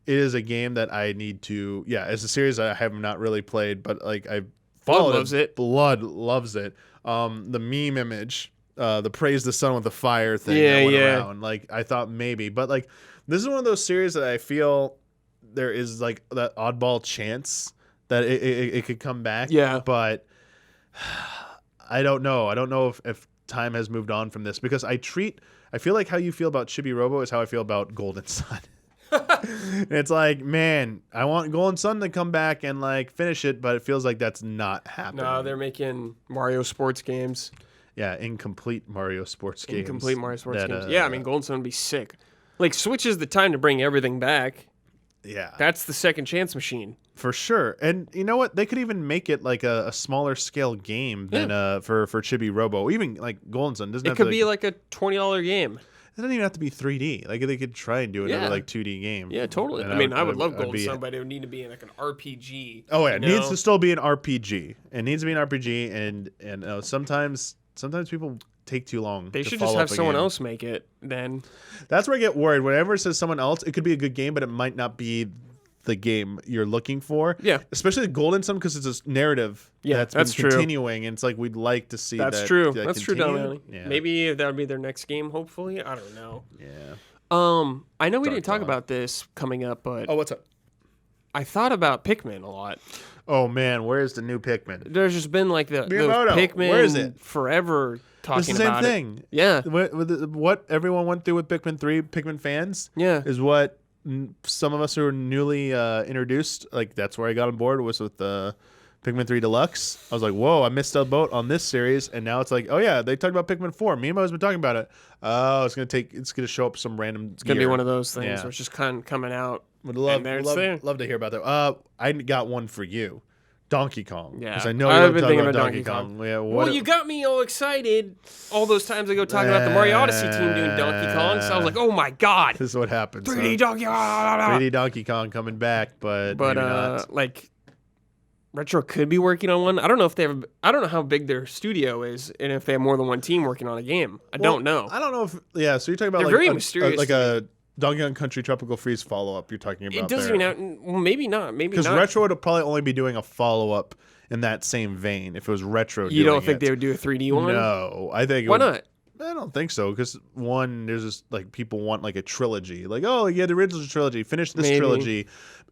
it is a game that I need to... Yeah, it's a series I have not really played, but like I followed loves it. Blood loves it. The meme image, the praise the sun with the fire thing Yeah, that went yeah. around. Like, I thought maybe. But like, this is one of those series that I feel there is like that oddball chance that it could come back. Yeah. But I don't know. I don't know if time has moved on from this because I feel like how you feel about Chibi Robo is how I feel about Golden Sun. It's like, man, I want Golden Sun to come back and like finish it, but it feels like that's not happening. No, they're making Mario sports games. Yeah, incomplete Mario sports games. Incomplete Mario sports that, games. Yeah, I mean, Golden Sun would be sick. Like, Switch is the time to bring everything back. Yeah, That's the second chance machine. for sure. And you know what? They could even make it like a smaller scale game than for Chibi Robo. Even like Golden Sun doesn't. It have could to, be like a $20 game. It doesn't even have to be 3D. Like they could try and do another Yeah. like 2D game. Yeah, totally. And I mean, I would love I'd Golden be- Sun, but it would need to be like an RPG. Oh yeah, it you needs know? to still be an RPG. It needs to be an RPG, and sometimes people take too long. They to should just follow have up a someone game. else make it then. That's where I get worried. Whenever it says someone else, it could be a good game, but it might not be the game you're looking for. Yeah. Especially Golden Sun because it's a narrative. Yeah, that's that's been true. continuing, and it's like we'd like to see That's that. true. that That's true, continue. Damiani. Yeah. Maybe that would be their next game, hopefully. I don't know. Yeah. I know we Dark didn't talk Dawn. about this coming up, but Oh, what's up? I thought about Pikmin a lot. Oh man, where's the new Pikmin? There's just been like the Miyamoto, Pikmin where is it? forever talking It's the same about thing. it. Yeah. What everyone went through with Pikmin 3, Pikmin fans, Yeah. is what some of us who were newly introduced, like that's where I got on board, was with Pikmin 3 Deluxe. I was like, whoa, I missed a boat on this series, and now it's like, oh yeah, they talked about Pikmin 4. Miyamoto's been talking about it. Oh, it's gonna show up some random. It's going to be one of those things Yeah. where it's just kind of coming out. Would love, and there it's there. love to hear about that. I got one for you, Donkey Kong. Yeah. because I know I've you've been been thinking about about Donkey Donkey Kong. Yeah, Well, you got me all excited all those times ago talking about the Mario Odyssey team doing Donkey Kong. So I was like, oh my God. This is what happens. 3D Donkey Kong. 3D Donkey Kong coming back, but But maybe not. like Retro could be working on one. I don't know if they have. I don't know how big their studio is, and if they have more than one team working on a game. I don't know. I don't know if So you're talking about They're like very a, mysterious like to a Donkey Kong Country Tropical Freeze follow up. You're talking about It doesn't there. even. Well, maybe not. Maybe Because not. Retro would probably only be doing a follow up in that same vein if it was Retro. You don't doing think it. they would do a 3D one? No, I think. Why not? I don't think so. Because one, there's just like people want like a trilogy. Like, oh, yeah, the original trilogy. Finish this Maybe. trilogy.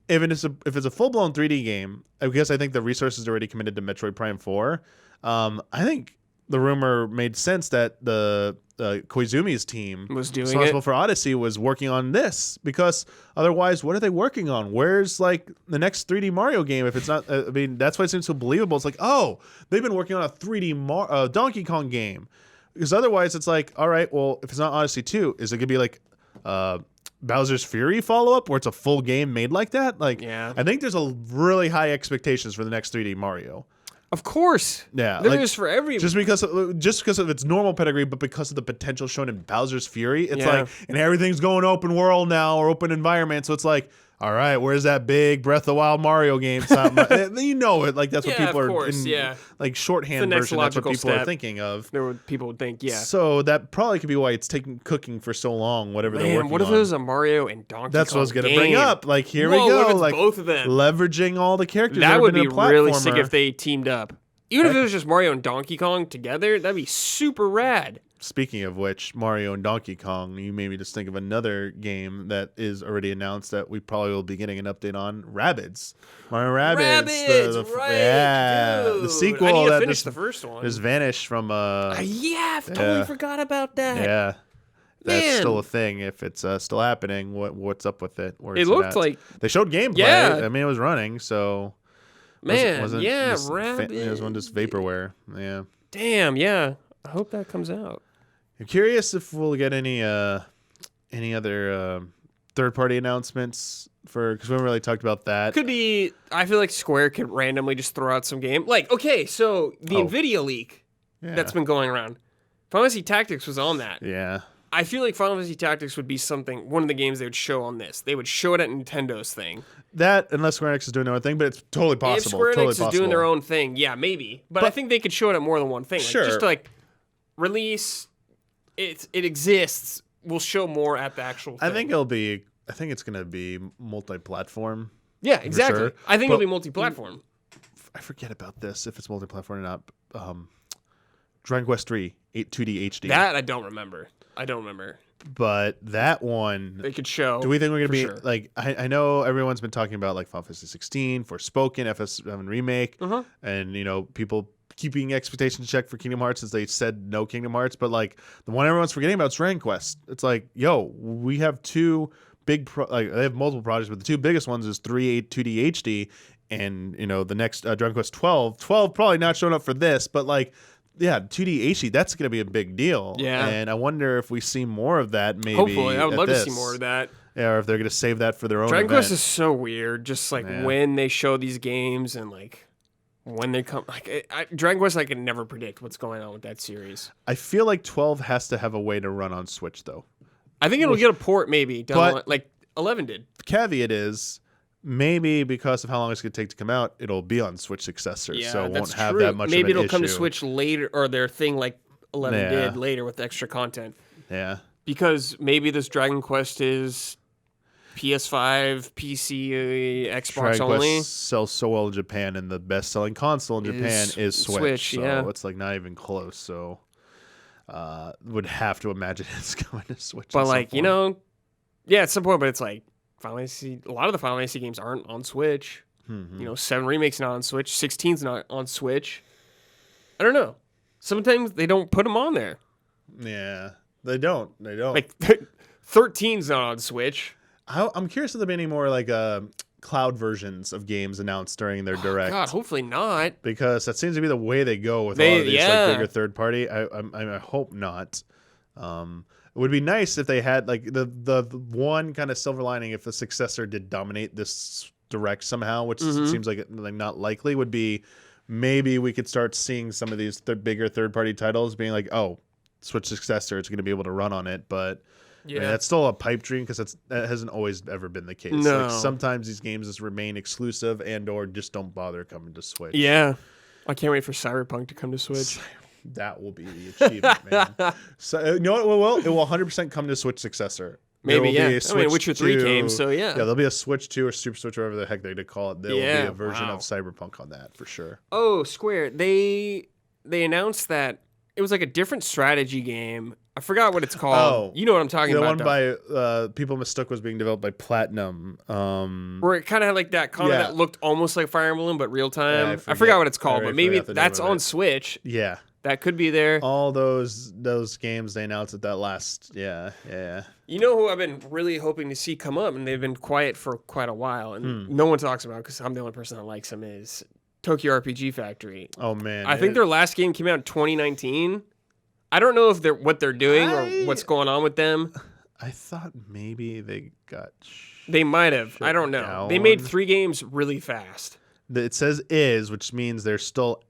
If it's a full blown 3D game, I guess I think the resources are already committed to Metroid Prime 4. I think the rumor made sense that the Koizumi's team Was doing responsible it. for Odyssey was working on this, because otherwise, what are they working on? Where's like the next 3D Mario game if it's not? I mean, that's why it seems so believable. It's like, oh, they've been working on a 3D Donkey Kong game, because otherwise, it's like, all right, well, if it's not Odyssey 2, is it gonna be like Bowser's Fury follow up where it's a full game made like that? Like, Yeah. I think there's a really high expectations for the next 3D Mario. Of course. Yeah, There like, is for every. just because of its normal pedigree, but because of the potential shown in Bowser's Fury, it's Yeah. like, and everything's going open world now or open environment. So it's like, all right, where's that big Breath of the Wild Mario game? You know it. Like, that's what Yeah, people of are course, in, yeah. like, The shorthand next version. That's what logical people are step. thinking of. There would people would think, yeah. So that probably could be why it's taking cooking for so long, whatever they're Man, working what if on. it was a Mario and Donkey That's Kong what I was going to game? bring up. Like, here Whoa, we what if go. it's Like, both of them? leveraging all the characters. That would be in a really sick platformer. if they teamed up. Even if it was just Mario and Donkey Kong together, that'd be super rad. Speaking of which, Mario and Donkey Kong, you made me just think of another game that is already announced that we probably will be getting an update on. Rabbids. Mario Rabbids. Right? Yeah. Dude. The sequel I need to that finish just, the first one. just vanished from... Yeah, I totally forgot about that. Yeah. That's Man. still a thing. If it's still happening, what's up with it? Where It is looked at? like... They showed gameplay. Yeah. I mean, it was running, so... Man, wasn't yeah, just Rabbids. it was one just vaporware. Yeah. Damn, yeah. I hope that comes out. I'm curious if we'll get any other third-party announcements because we haven't really talked about that. Could be... I feel like Square could randomly just throw out some game. Like, okay, so the NVIDIA leak that's been going around. Final Fantasy Tactics was on that. Yeah. I feel like Final Fantasy Tactics would be one of the games they would show on this. They would show it at Nintendo's thing. That, unless Square Enix is doing their own thing, but it's totally possible. If Square totally Enix possible. is doing their own thing, yeah, maybe. But I think they could show it at more than one thing. Like, Sure. just to, like, release, it exists, we'll show more at the actual thing. I think it's going to be multi-platform. Yeah, exactly. sure. I think it'll be multi-platform. I forget about this, if it's multi-platform or not. Dragon Quest 3, 2D HD. That I don't remember. But that one... They could show. Do we think we're going to be... sure. Like, I know everyone's been talking about, like, Final Fantasy 16, Forspoken, FS7 Remake, and, you know, people keeping expectations checked for Kingdom Hearts since they said no Kingdom Hearts. But, like, the one everyone's forgetting about is Dragon Quest. It's like, yo, we have two big... they have multiple projects, but the two biggest ones is 2D HD, and, you know, the next Dragon Quest 12. 12 probably not showing up for this, but, like... Yeah, 2D HD, that's going to be a big deal. Yeah. And I wonder if we see more of that maybe. Hopefully. I would at love to this. see more of that. Yeah, or if they're going to save that for their own Dragon event. Quest is so weird. Just, like, when they show these games and, like, when they come... Like, Dragon Quest, I can never predict what's going on with that series. I feel like 12 has to have a way to run on Switch, though. I think it'll get a port, maybe. Like 11 did. The caveat is... Maybe because of how long it's going to take to come out, it'll be on Switch successor, so it won't have that much Maybe of an it'll come to issue. Switch later, or their thing like 11 did later with extra content. Yeah. Because maybe this Dragon Quest is PS5, PC, Xbox Dragon only. Quest sells so well in Japan, and the best-selling console in Japan is Switch. So it's like not even close. So would have to imagine it's going to Switch. But like, you know, yeah, at some point, but it's like, a lot of the Final Fantasy games aren't on Switch. You know, 7 Remake's not on Switch. 16's not on Switch. I don't know. Sometimes they don't put them on there. Yeah, they don't. Like, 13's not on Switch. I'm curious if there'll be any more like cloud versions of games announced during their direct. God, hopefully not. Because that seems to be the way they go with all of these like bigger third party. I hope not. It would be nice if they had like the one kind of silver lining if the successor did dominate this direct somehow, which seems like not likely, would be maybe we could start seeing some of these bigger third party titles being like, oh, Switch successor, it's going to be able to run on it, but I mean, that's still a pipe dream because that hasn't always ever been the case. No. Like, sometimes these games just remain exclusive and or just don't bother coming to Switch. Yeah, I can't wait for Cyberpunk to come to Switch. That will be the achievement, man. So you know what? It will 100% come to Switch successor. Maybe, yeah. I mean, Witcher 3 came, so yeah. Yeah, there'll be a Switch 2 or Super Switch, whatever the heck they call it. There will be a version of Cyberpunk on that for sure. Oh, Square. They announced that it was like a different strategy game. I forgot what it's called. You know what I'm talking about. The one by people mistook was being developed by Platinum. Where it kind of had like that comment that looked almost like Fire Emblem, but real time. Yeah, I forgot what it's called, but maybe forgot the name that's of on it. Switch. Yeah. That could be there. All those games they announced at that last. Yeah. You know who I've been really hoping to see come up, and they've been quiet for quite a while, and no one talks about because I'm the only person that likes them, is Tokyo RPG Factory. Oh, man. I think their last game came out in 2019. I don't know if what they're doing or what's going on with them. I thought maybe they got... They might have. I don't know. They made 3 games really fast. It says which means they're still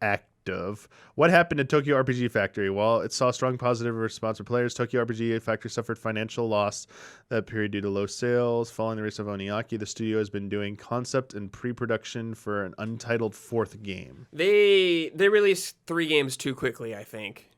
of. What happened to Tokyo RPG Factory? While it saw strong positive response from players, Tokyo RPG Factory suffered financial loss that period due to low sales. Following the release of Oniaki, the studio has been doing concept and pre-production for an untitled 4th game. They released 3 games too quickly, I think.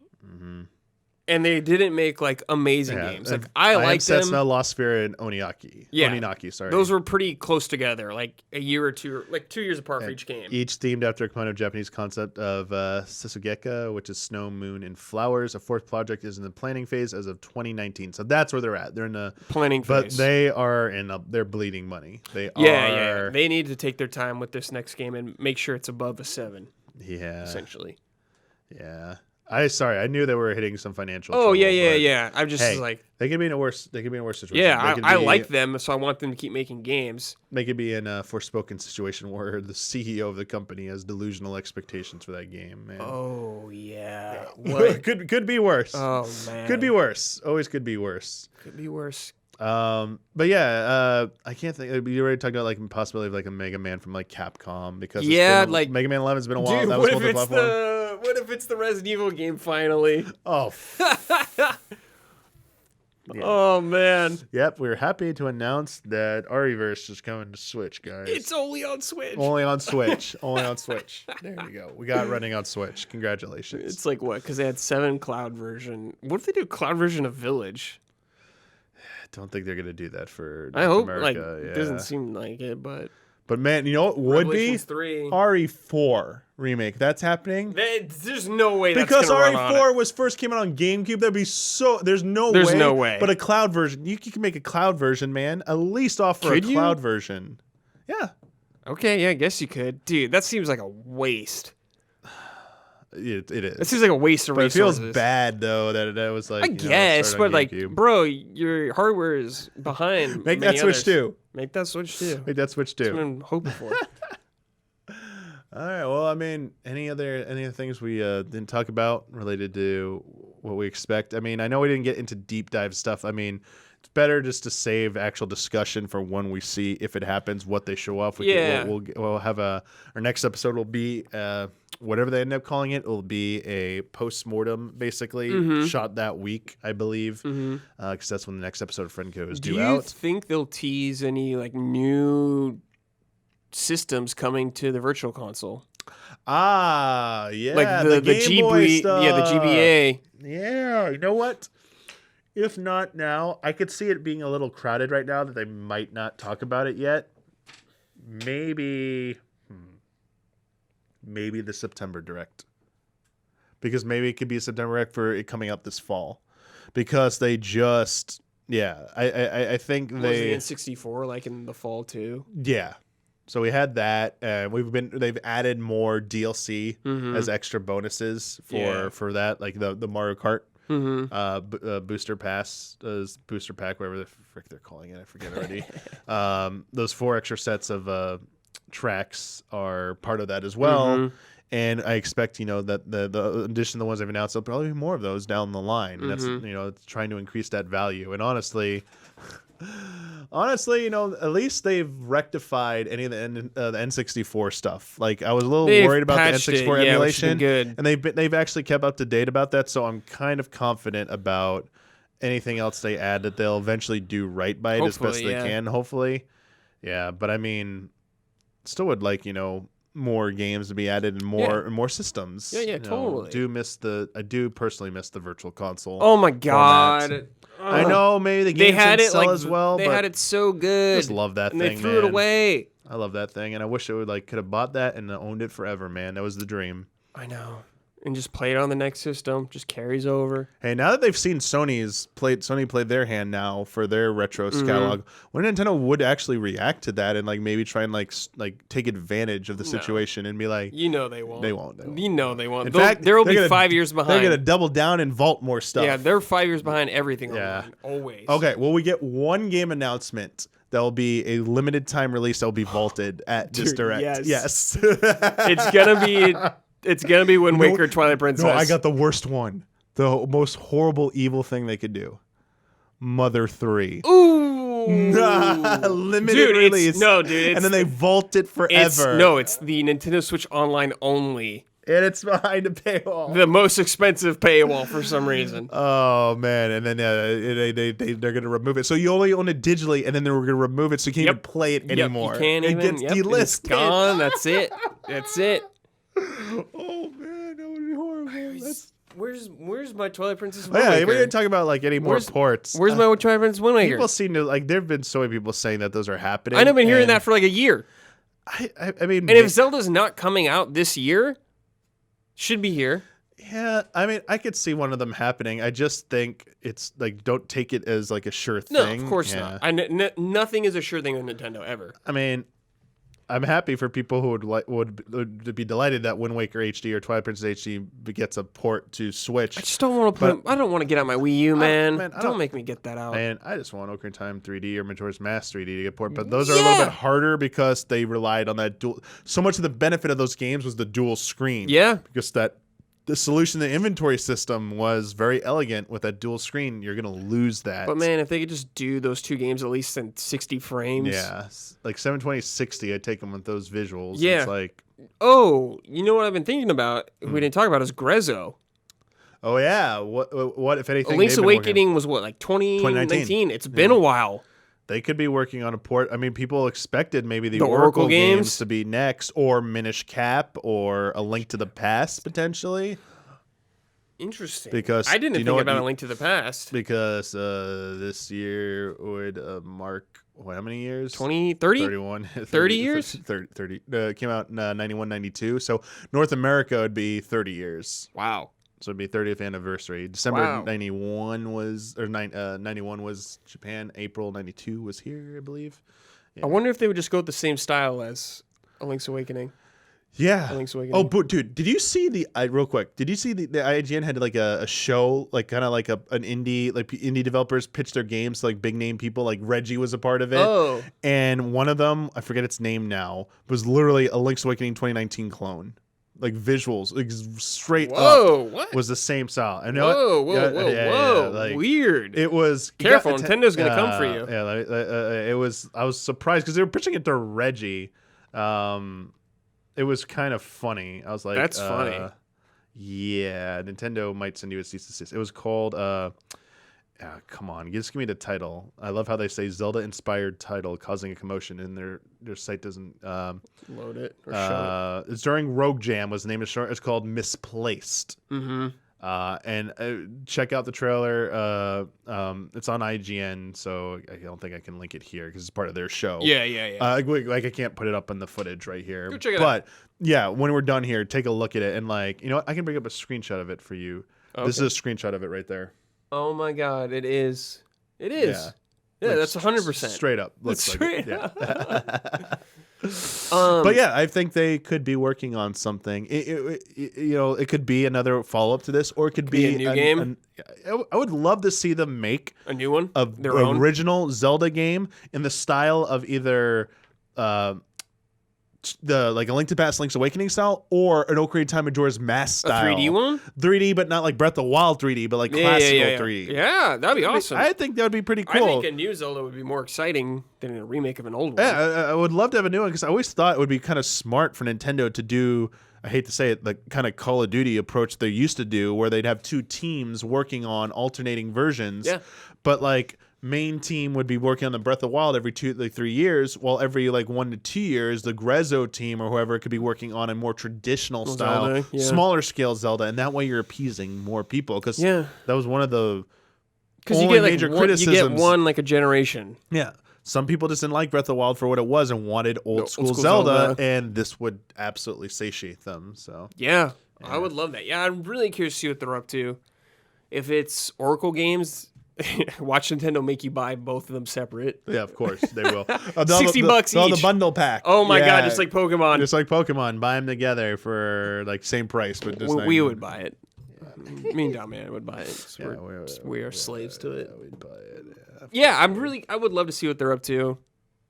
And they didn't make like amazing games. Like I like them. Setsuna, Lost Sphere, and Oniaki. Yeah. Oninaki, sorry. Those were pretty close together, like a year or two, like 2 years apart for each game. Each themed after a component of Japanese concept of Sisugeka, which is snow, moon, and flowers. A 4th project is in the planning phase as of 2019. So that's where they're at. They're in the planning phase. But they are they're bleeding money. Yeah. They need to take their time with this next game and make sure it's above a 7. Yeah. Essentially. Yeah. I knew they were hitting some financial. Oh trouble, yeah. I'm just like they could be in a worse. They could be in a worse situation. Yeah, I like them, so I want them to keep making games. They could be in a Forspoken situation where the CEO of the company has delusional expectations for that game. Man. Oh yeah. What? could be worse. Oh man. Could be worse. Always could be worse. Could be worse. But yeah, I can't think. You already talked about like the possibility of like a Mega Man from like Capcom because like Mega Man 11's been a while. Dude, that was multi-platform. What if it's the Resident Evil game finally? Oh. Yeah. Oh man. Yep, we're happy to announce that Ariverse is coming to Switch, guys. It's only on Switch. Only on Switch. Only on Switch. There you go. We got it running on Switch. Congratulations. It's like what? Because they had 7 cloud version. What if they do cloud version of Village? Don't think they're gonna do that for I hope America. like yeah. it doesn't seem like it, but man, you know what would be 3. RE4 remake. That's happening. There's no way that's because gonna run on RE4 it. was first came out on GameCube. That'd be so. There's no way. But a cloud version. You can make a cloud version, man. At least offer Could a cloud version. Yeah. Okay, yeah, I guess you could, dude. That seems like a waste. It is. It seems like a waste of resources. It feels bad though that was like. I guess, but like, bro, your hardware is behind. Make that Switch too. Make that Switch too. Make that Switch too. That's what I'm hoping for. All right. Well, I mean, any other things we didn't talk about related to what we expect? I mean, I know we didn't get into deep dive stuff. I mean, it's better just to save actual discussion for when we see if it happens, what they show off. We'll have our next episode will be whatever they end up calling it. It'll be a post-mortem, basically, shot that week, I believe, because that's when the next episode of Friendco is due out. Do you think they'll tease any like new systems coming to the Virtual Console? Ah, yeah, like the Game Boy stuff. Yeah, the GBA. Yeah, you know what? If not now, I could see it being a little crowded right now that they might not talk about it yet. Maybe the September Direct. Because maybe it could be a September Direct for it coming out this fall. Because they just, I think Was they... the N64 like in the fall too? Yeah. So we had that. They've added more DLC as extra bonuses for that, like the Mario Kart. Booster pass, booster pack, whatever the frick they're calling it, I forget already. Those 4 extra sets of tracks are part of that as well. And I expect, that the addition to the ones they've announced, there'll probably be more of those down the line. And that's, it's trying to increase that value. And honestly, at least they've rectified any of the N64 stuff. Like I was a little worried about the N64 emulation, good. And they've actually kept up to date about that. So I'm kind of confident about anything else they add that they'll eventually do right by it as best they can. Hopefully, yeah. But I mean, still would like more games to be added and more systems. Yeah, totally. I do personally miss the Virtual Console. Oh my god. Format. I know maybe the game didn't sell as well, they but had it so good. I just love that and thing, they threw it away. I love that thing, and I wish I could have bought that and owned it forever, man. That was the dream. I know. And just play it on the next system. Just carries over. Hey, now that they've seen Sony played their hand now for their retro catalog, when Nintendo would actually react to that and like maybe try and like take advantage of the situation and be like, they won't. They won't. They won't. In fact, there will be 5 years behind. They're gonna double down and vault more stuff. Yeah, they're 5 years behind everything. Yeah, always. Okay, well we get one game announcement. That'll be a limited time release that'll be vaulted at this Direct. Yes. It's gonna be Wind Waker, Twilight Princess. No, I got the worst one. The most horrible, evil thing they could do. Mother 3. Ooh. Limited release. Dude. And then they vault it forever. It's the Nintendo Switch Online only. And it's behind a paywall. The most expensive paywall for some reason. Oh man! And then they're gonna remove it. So you only own it digitally, and then they're gonna remove it, so you can't even play it anymore. You can't it even. gets It's delisted. gone. That's it. That's it. Oh man, that would be horrible. Where's my Twilight Princess? Oh, yeah, we didn't talk about like any more ports. Where's my Twilight Princess Wind Waker? People seem to like. There've been so many people saying that those are happening. I've been hearing that for like a year. I mean, and if Zelda's not coming out this year, should be here. Yeah, I mean, I could see one of them happening. I just think it's like, don't take it as like a sure thing. No, of course not. Nothing is a sure thing on Nintendo ever. I mean, I'm happy for people who would be delighted that Wind Waker HD or Twilight Princess HD gets a port to Switch. I just don't want to I don't want to get out my Wii U, man. Don't make me get that out. And I just want Ocarina of Time 3D or Majora's Mask 3D to get port, but those are a little bit harder because they relied on that dual. So much of the benefit of those games was the dual screen. Yeah, because the solution, the inventory system was very elegant with that dual screen. You're going to lose that. But man, if they could just do those two games at least in 60 frames. Yeah. Like 720, 60, I'd take them with those visuals. Yeah. It's like, oh, you know what I've been thinking about? We didn't talk about is Grezzo. Oh, yeah. What if anything? Link's Awakening was what, like 2019? It's been a while. They could be working on a port. I mean, people expected maybe the Oracle games to be next, or Minish Cap, or A Link to the Past, potentially. Interesting. Because I didn't think about A Link to the Past. Because this year would mark, how many years? 20, 30? 31. 30 years? 30. Came out in 91, 92. So North America would be 30 years. Wow. So it'd be 30th anniversary. December 91 was, or 91 was Japan. April 92 was here, I believe. Yeah. I wonder if they would just go with the same style as A Link's Awakening. Yeah. A Link's Awakening. Oh, but dude, did you see real quick? Did you see the IGN had like a show, like kind of like an indie developers pitch their games to like big name people, like Reggie was a part of it. Oh. And one of them, I forget its name now, was literally a Link's Awakening 2019 clone. Like visuals, like straight up, what? was the same style. I know. Whoa! Like, weird. It was careful. Nintendo's gonna come for you. Yeah, it was. I was surprised because they were pitching it to Reggie. It was kind of funny. I was like, that's funny. Yeah, Nintendo might send you a cease and desist. It was called. Come on, just give me the title. I love how they say Zelda-inspired title causing a commotion, and their site doesn't load it or show it. It's during Rogue Jam was the name of the show. It's called Misplaced. Mm-hmm. And check out the trailer. It's on IGN, so I don't think I can link it here because it's part of their show. Yeah. Like I can't put it up in the footage right here. Go check it out. Yeah, when we're done here, take a look at it, and like, you know what? I can bring up a screenshot of it for you. Okay. This is a screenshot of it right there. Oh my God, it is. It is. Yeah, like, that's 100%. Straight up. Looks straight like it. Yeah. But yeah, I think they could be working on something. It could be another follow up to this, or it could be a new game. I would love to see them make a new one of their original Zelda game in the style of either like a Link to the Past, Link's Awakening style, or an Ocarina of Time Majora's Mask style. A 3D one? 3D, but not like Breath of the Wild 3D, but like classical 3D. Yeah, that'd be awesome. I think that would be pretty cool. I think a new Zelda would be more exciting than a remake of an old one. Yeah, I would love to have a new one because I always thought it would be kind of smart for Nintendo to do, I hate to say it, the kind of Call of Duty approach they used to do where they'd have two teams working on alternating versions. Yeah. But like, main team would be working on the Breath of the Wild every 3 years, while every like 1 to 2 years, the Grezzo team or whoever could be working on a more traditional style, smaller scale Zelda, and that way you're appeasing more people. Because that was one of the major criticisms. You get one like a generation. Yeah. Some people just didn't like Breath of the Wild for what it was and wanted old school Zelda, and this would absolutely satiate them. So yeah, I would love that. Yeah, I'm really curious to see what they're up to. If it's Oracle games, watch Nintendo make you buy both of them separate. Yeah, of course they will. $60 each. The bundle pack. Oh my God, just like Pokemon. Just like Pokemon, buy them together for like same price, but just we would buy it. Me and Damiani would buy it. We are slaves to it. We'd buy it. Yeah, I would love to see what they're up to.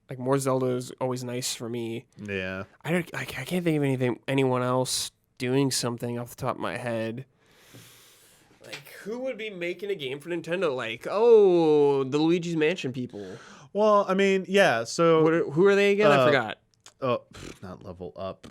Like more Zelda is always nice for me. Yeah. I can't think of anyone else doing something off the top of my head. Like, who would be making a game for Nintendo? Like, the Luigi's Mansion people. Well, I mean, yeah, so... Who are they again? I forgot. Oh, not Level Up.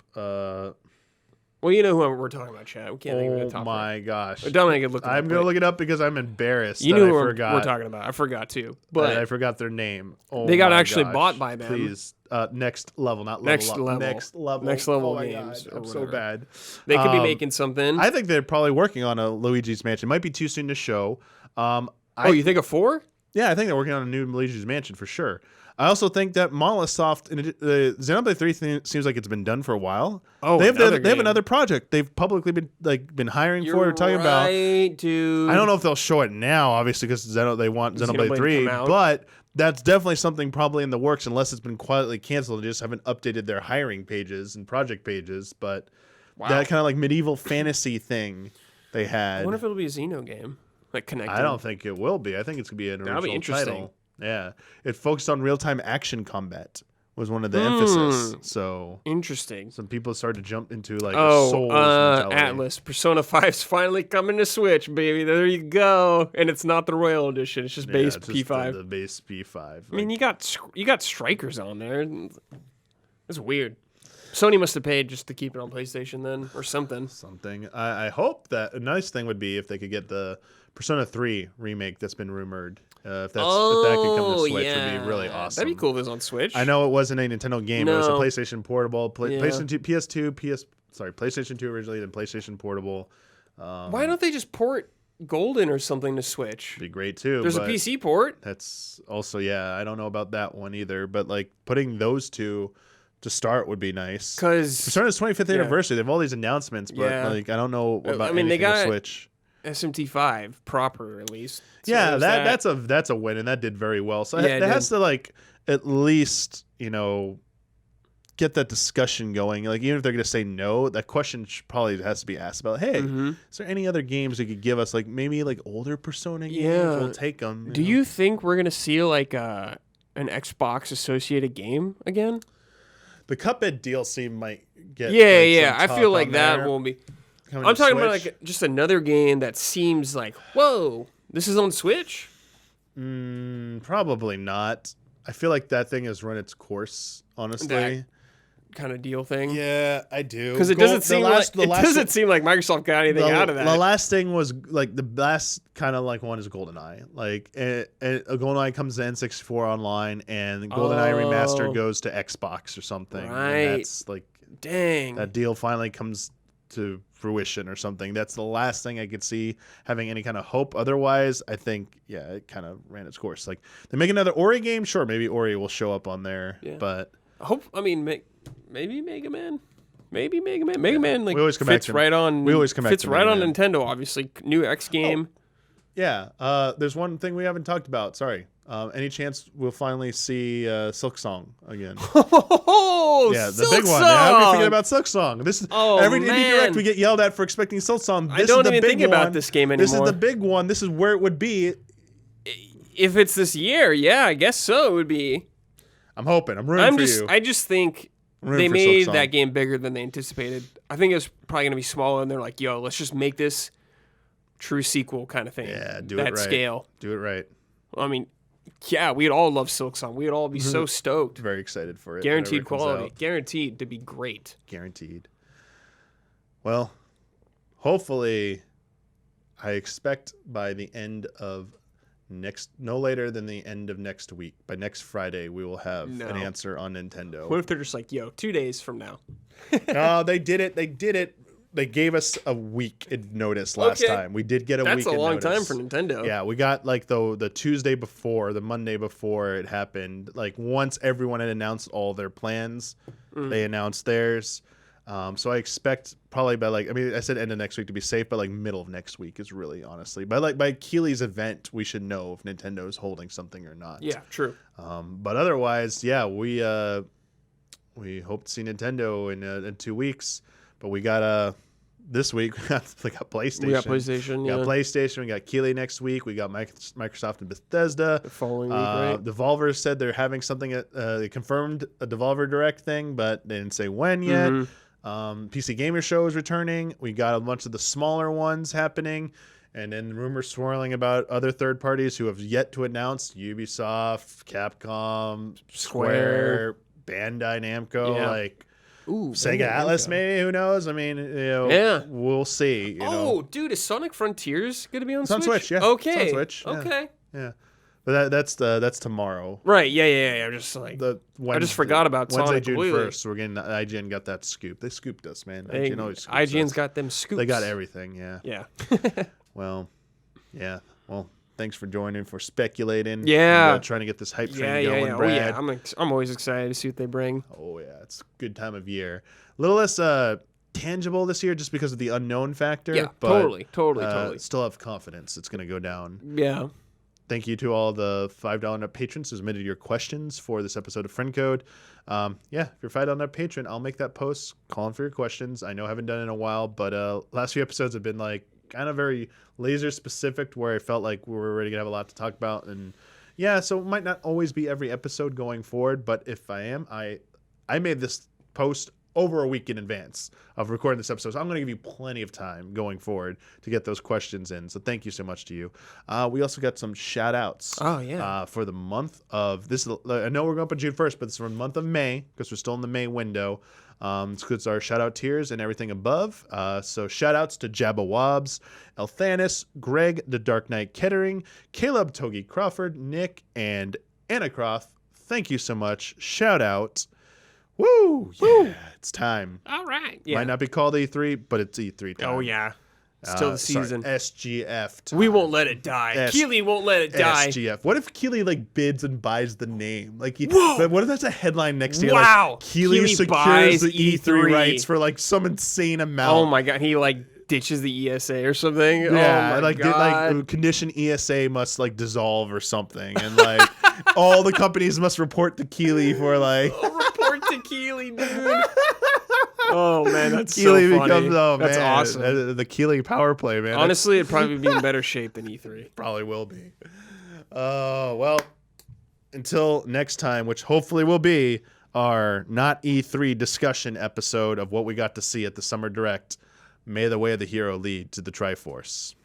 Well, you know who we're talking about, Chad. We can't think of the Oh top my gosh. Dominic could look it up, I'm going to look it up because I'm embarrassed You that knew I who forgot. we're talking about. I forgot too. But But I forgot their name. Oh they got my actually gosh. bought by them. Please. Next level, not level Next up. level. Next level. Next level oh my games God. or I'm so whatever. bad. They could be making something. I think they're probably working on a Luigi's Mansion. It might be too soon to show. You think of 4? Yeah, I think they're working on a new Luigi's Mansion for sure. I also think that Monolith Soft, Xenoblade 3 seems like it's been done for a while. Oh, they have game. another project they've publicly been hiring for or talking about. Dude. I don't know if they'll show it now, obviously, because they want Xenoblade 3, but that's definitely something probably in the works, unless it's been quietly canceled and just haven't updated their hiring pages and project pages. But that kind of like medieval fantasy thing they had. I wonder if it'll be a Xeno game, like connected. I don't think it will be. I think it's gonna be an original interesting. title. Yeah, it focused on real-time action combat was one of the emphasis. So interesting. Some people started to jump into like a Souls mentality. Atlas Persona 5's finally coming to Switch, baby. There you go. And it's not the Royal Edition. It's just base it's P5. Just the base P5. I mean, you got Strikers on there. It's weird. Sony must have paid just to keep it on PlayStation then, or something. I hope that a nice thing would be if they could get the Persona 3 remake that's been rumored. If that could come to Switch, would be really awesome. That'd be cool if it was on Switch. I know it wasn't a Nintendo game. No. It was a PlayStation Portable, PlayStation 2, PlayStation 2 originally, then PlayStation Portable. Why don't they just port Golden or something to Switch? Be great too. There's a PC port. That's also I don't know about that one either. But like putting those two to start would be nice. Because Persona's 25th anniversary, they have all these announcements, but like I don't know about anything they got to Switch. SMT5 proper at least. So that's a win, and that did very well. So it has to like at least get that discussion going. Like even if they're gonna say no, that question probably has to be asked about. Hey, is there any other games you could give us? Like maybe like older Persona games. We'll take them. Do you think we're gonna see like an Xbox associated game again? The Cuphead DLC might get. I feel like that won't be. I'm talking about like just another game that seems like, whoa, this is on Switch? Probably not. I feel like that thing has run its course, honestly. That kind of deal thing. Yeah, I do. Because it doesn't seem like Microsoft got anything out of that. The last thing was like the last kind of like one is GoldenEye. Like GoldenEye comes to N64 online, and GoldenEye remaster goes to Xbox or something. Right. And that's like, dang, that deal finally comes to fruition or something. That's the last thing I could see having any kind of hope. Otherwise, I think it kind of ran its course. Like they make another Ori game, sure, maybe Ori will show up on there. Yeah. But maybe Mega Man. Maybe Mega Man. Mega Man like fits right on. We always come back fits to right Mega on Man. Nintendo. Obviously, new X game. There's one thing we haven't talked about. Sorry. Any chance we'll finally see Silk Song again? The big one. How are we thinking about Silk Song? This is every Indie Direct we get yelled at for expecting Silk Song. I don't even think about this game anymore. This is the big one. This is where it would be. If it's this year, I guess so. It would be. I'm hoping. I'm rooting for you. I just think they made that game bigger than they anticipated. I think it was probably going to be smaller, and they're like, "Yo, let's just make this true sequel kind of thing." Yeah, do it right. That scale. Do it right. I mean, we'd all love Silk Song. We'd all be so stoked. Very excited for it. Guaranteed quality. Guaranteed to be great. Guaranteed. Well, hopefully, I expect by the end of no later than the end of next week. By next Friday, we will have an answer on Nintendo. What if they're just like, 2 days from now? No, they did it. They gave us a week in notice last time. We did get a week in notice. That's a long time for Nintendo. Yeah, we got like the Tuesday before, the Monday before it happened. Like once everyone had announced all their plans, they announced theirs. So I expect probably by I said end of next week to be safe, but like middle of next week is really honestly. By Keeley's event, we should know if Nintendo is holding something or not. Yeah, true. But otherwise, we hope to see Nintendo in 2 weeks. But we got this week we got PlayStation. We got PlayStation. We got PlayStation. We got Keeley next week. We got Microsoft and Bethesda. The following week, right? Devolver said they're having something. They confirmed a Devolver Direct thing, but they didn't say when yet. PC Gamer Show is returning. We got a bunch of the smaller ones happening. And then rumors swirling about other third parties who have yet to announce: Ubisoft, Capcom, Square, Bandai Namco. Ooh, Sega Bandai Atlas, Namco. maybe. Who knows? I mean, Yeah. we'll see. You know. Dude, is Sonic Frontiers gonna be on It's on Switch? Switch, yeah. Okay. It's on Switch, yeah. Okay. Yeah, but that's tomorrow. Right. Yeah. I'm just like I just forgot about Wednesday, Sonic June completely. 1st. We're getting IGN got that scoop. They scooped us, man. They- IGN always scoops IGN's us. got them scoops. They got everything. Yeah. Yeah. Well, yeah. Well, thanks for joining, for speculating. Yeah. And, trying to get this hype train Yeah. going, Oh Brad. yeah. I'm always excited to see what they bring. Oh yeah, it's a good time of year. A little less tangible this year just because of the unknown factor. Yeah. But, Totally. Still have confidence it's going to go down. Yeah. Thank you to all the $5 patrons who submitted your questions for this episode of Friend Code. Yeah, if you're a $5 patron, I'll make that post calling for your questions. I know I haven't done it in a while, but last few episodes have been like kind of very laser specific where I felt like we were ready to have a lot to talk about. And yeah, so it might not always be every episode going forward, but if I am, I made this post over a week in advance of recording this episode. So I'm going to give you plenty of time going forward to get those questions in. So thank you so much to you. We also got some shout outs for the month of this. I know we're going up on June 1st, but it's for the month of May because we're still in the May window. It's our shout out tiers and everything above. So shout outs to Jabba Wobbs, Elthanis, Greg, The Dark Knight Kettering, Caleb Togi Crawford, Nick, and Anna Croft. Thank you so much. Shout out. Woo! Yeah, it's time. All right. Yeah. Might not be called E3, but it's E3 time. Oh yeah. Still the season. SGF time. We won't let it die. Keeley won't let it die. SGF. What if Keeley bids and buys the name? Whoa! But what if that's a headline next year? Wow. Keeley secures buys the E3 E3 rights for some insane amount. Oh my god, he ditches the ESA or something. Yeah, oh my god. condition ESA must dissolve or something, and all the companies must report to Keeley for report to Keeley, dude. Oh man, that's Keeley so funny. becomes That's man, awesome. the Keeley power play, man. Honestly, it'd probably be in better shape than E3. Probably will be. Well, until next time, which hopefully will be our not E3 discussion episode of what we got to see at the Summer Direct. May the way of the hero lead to the Triforce.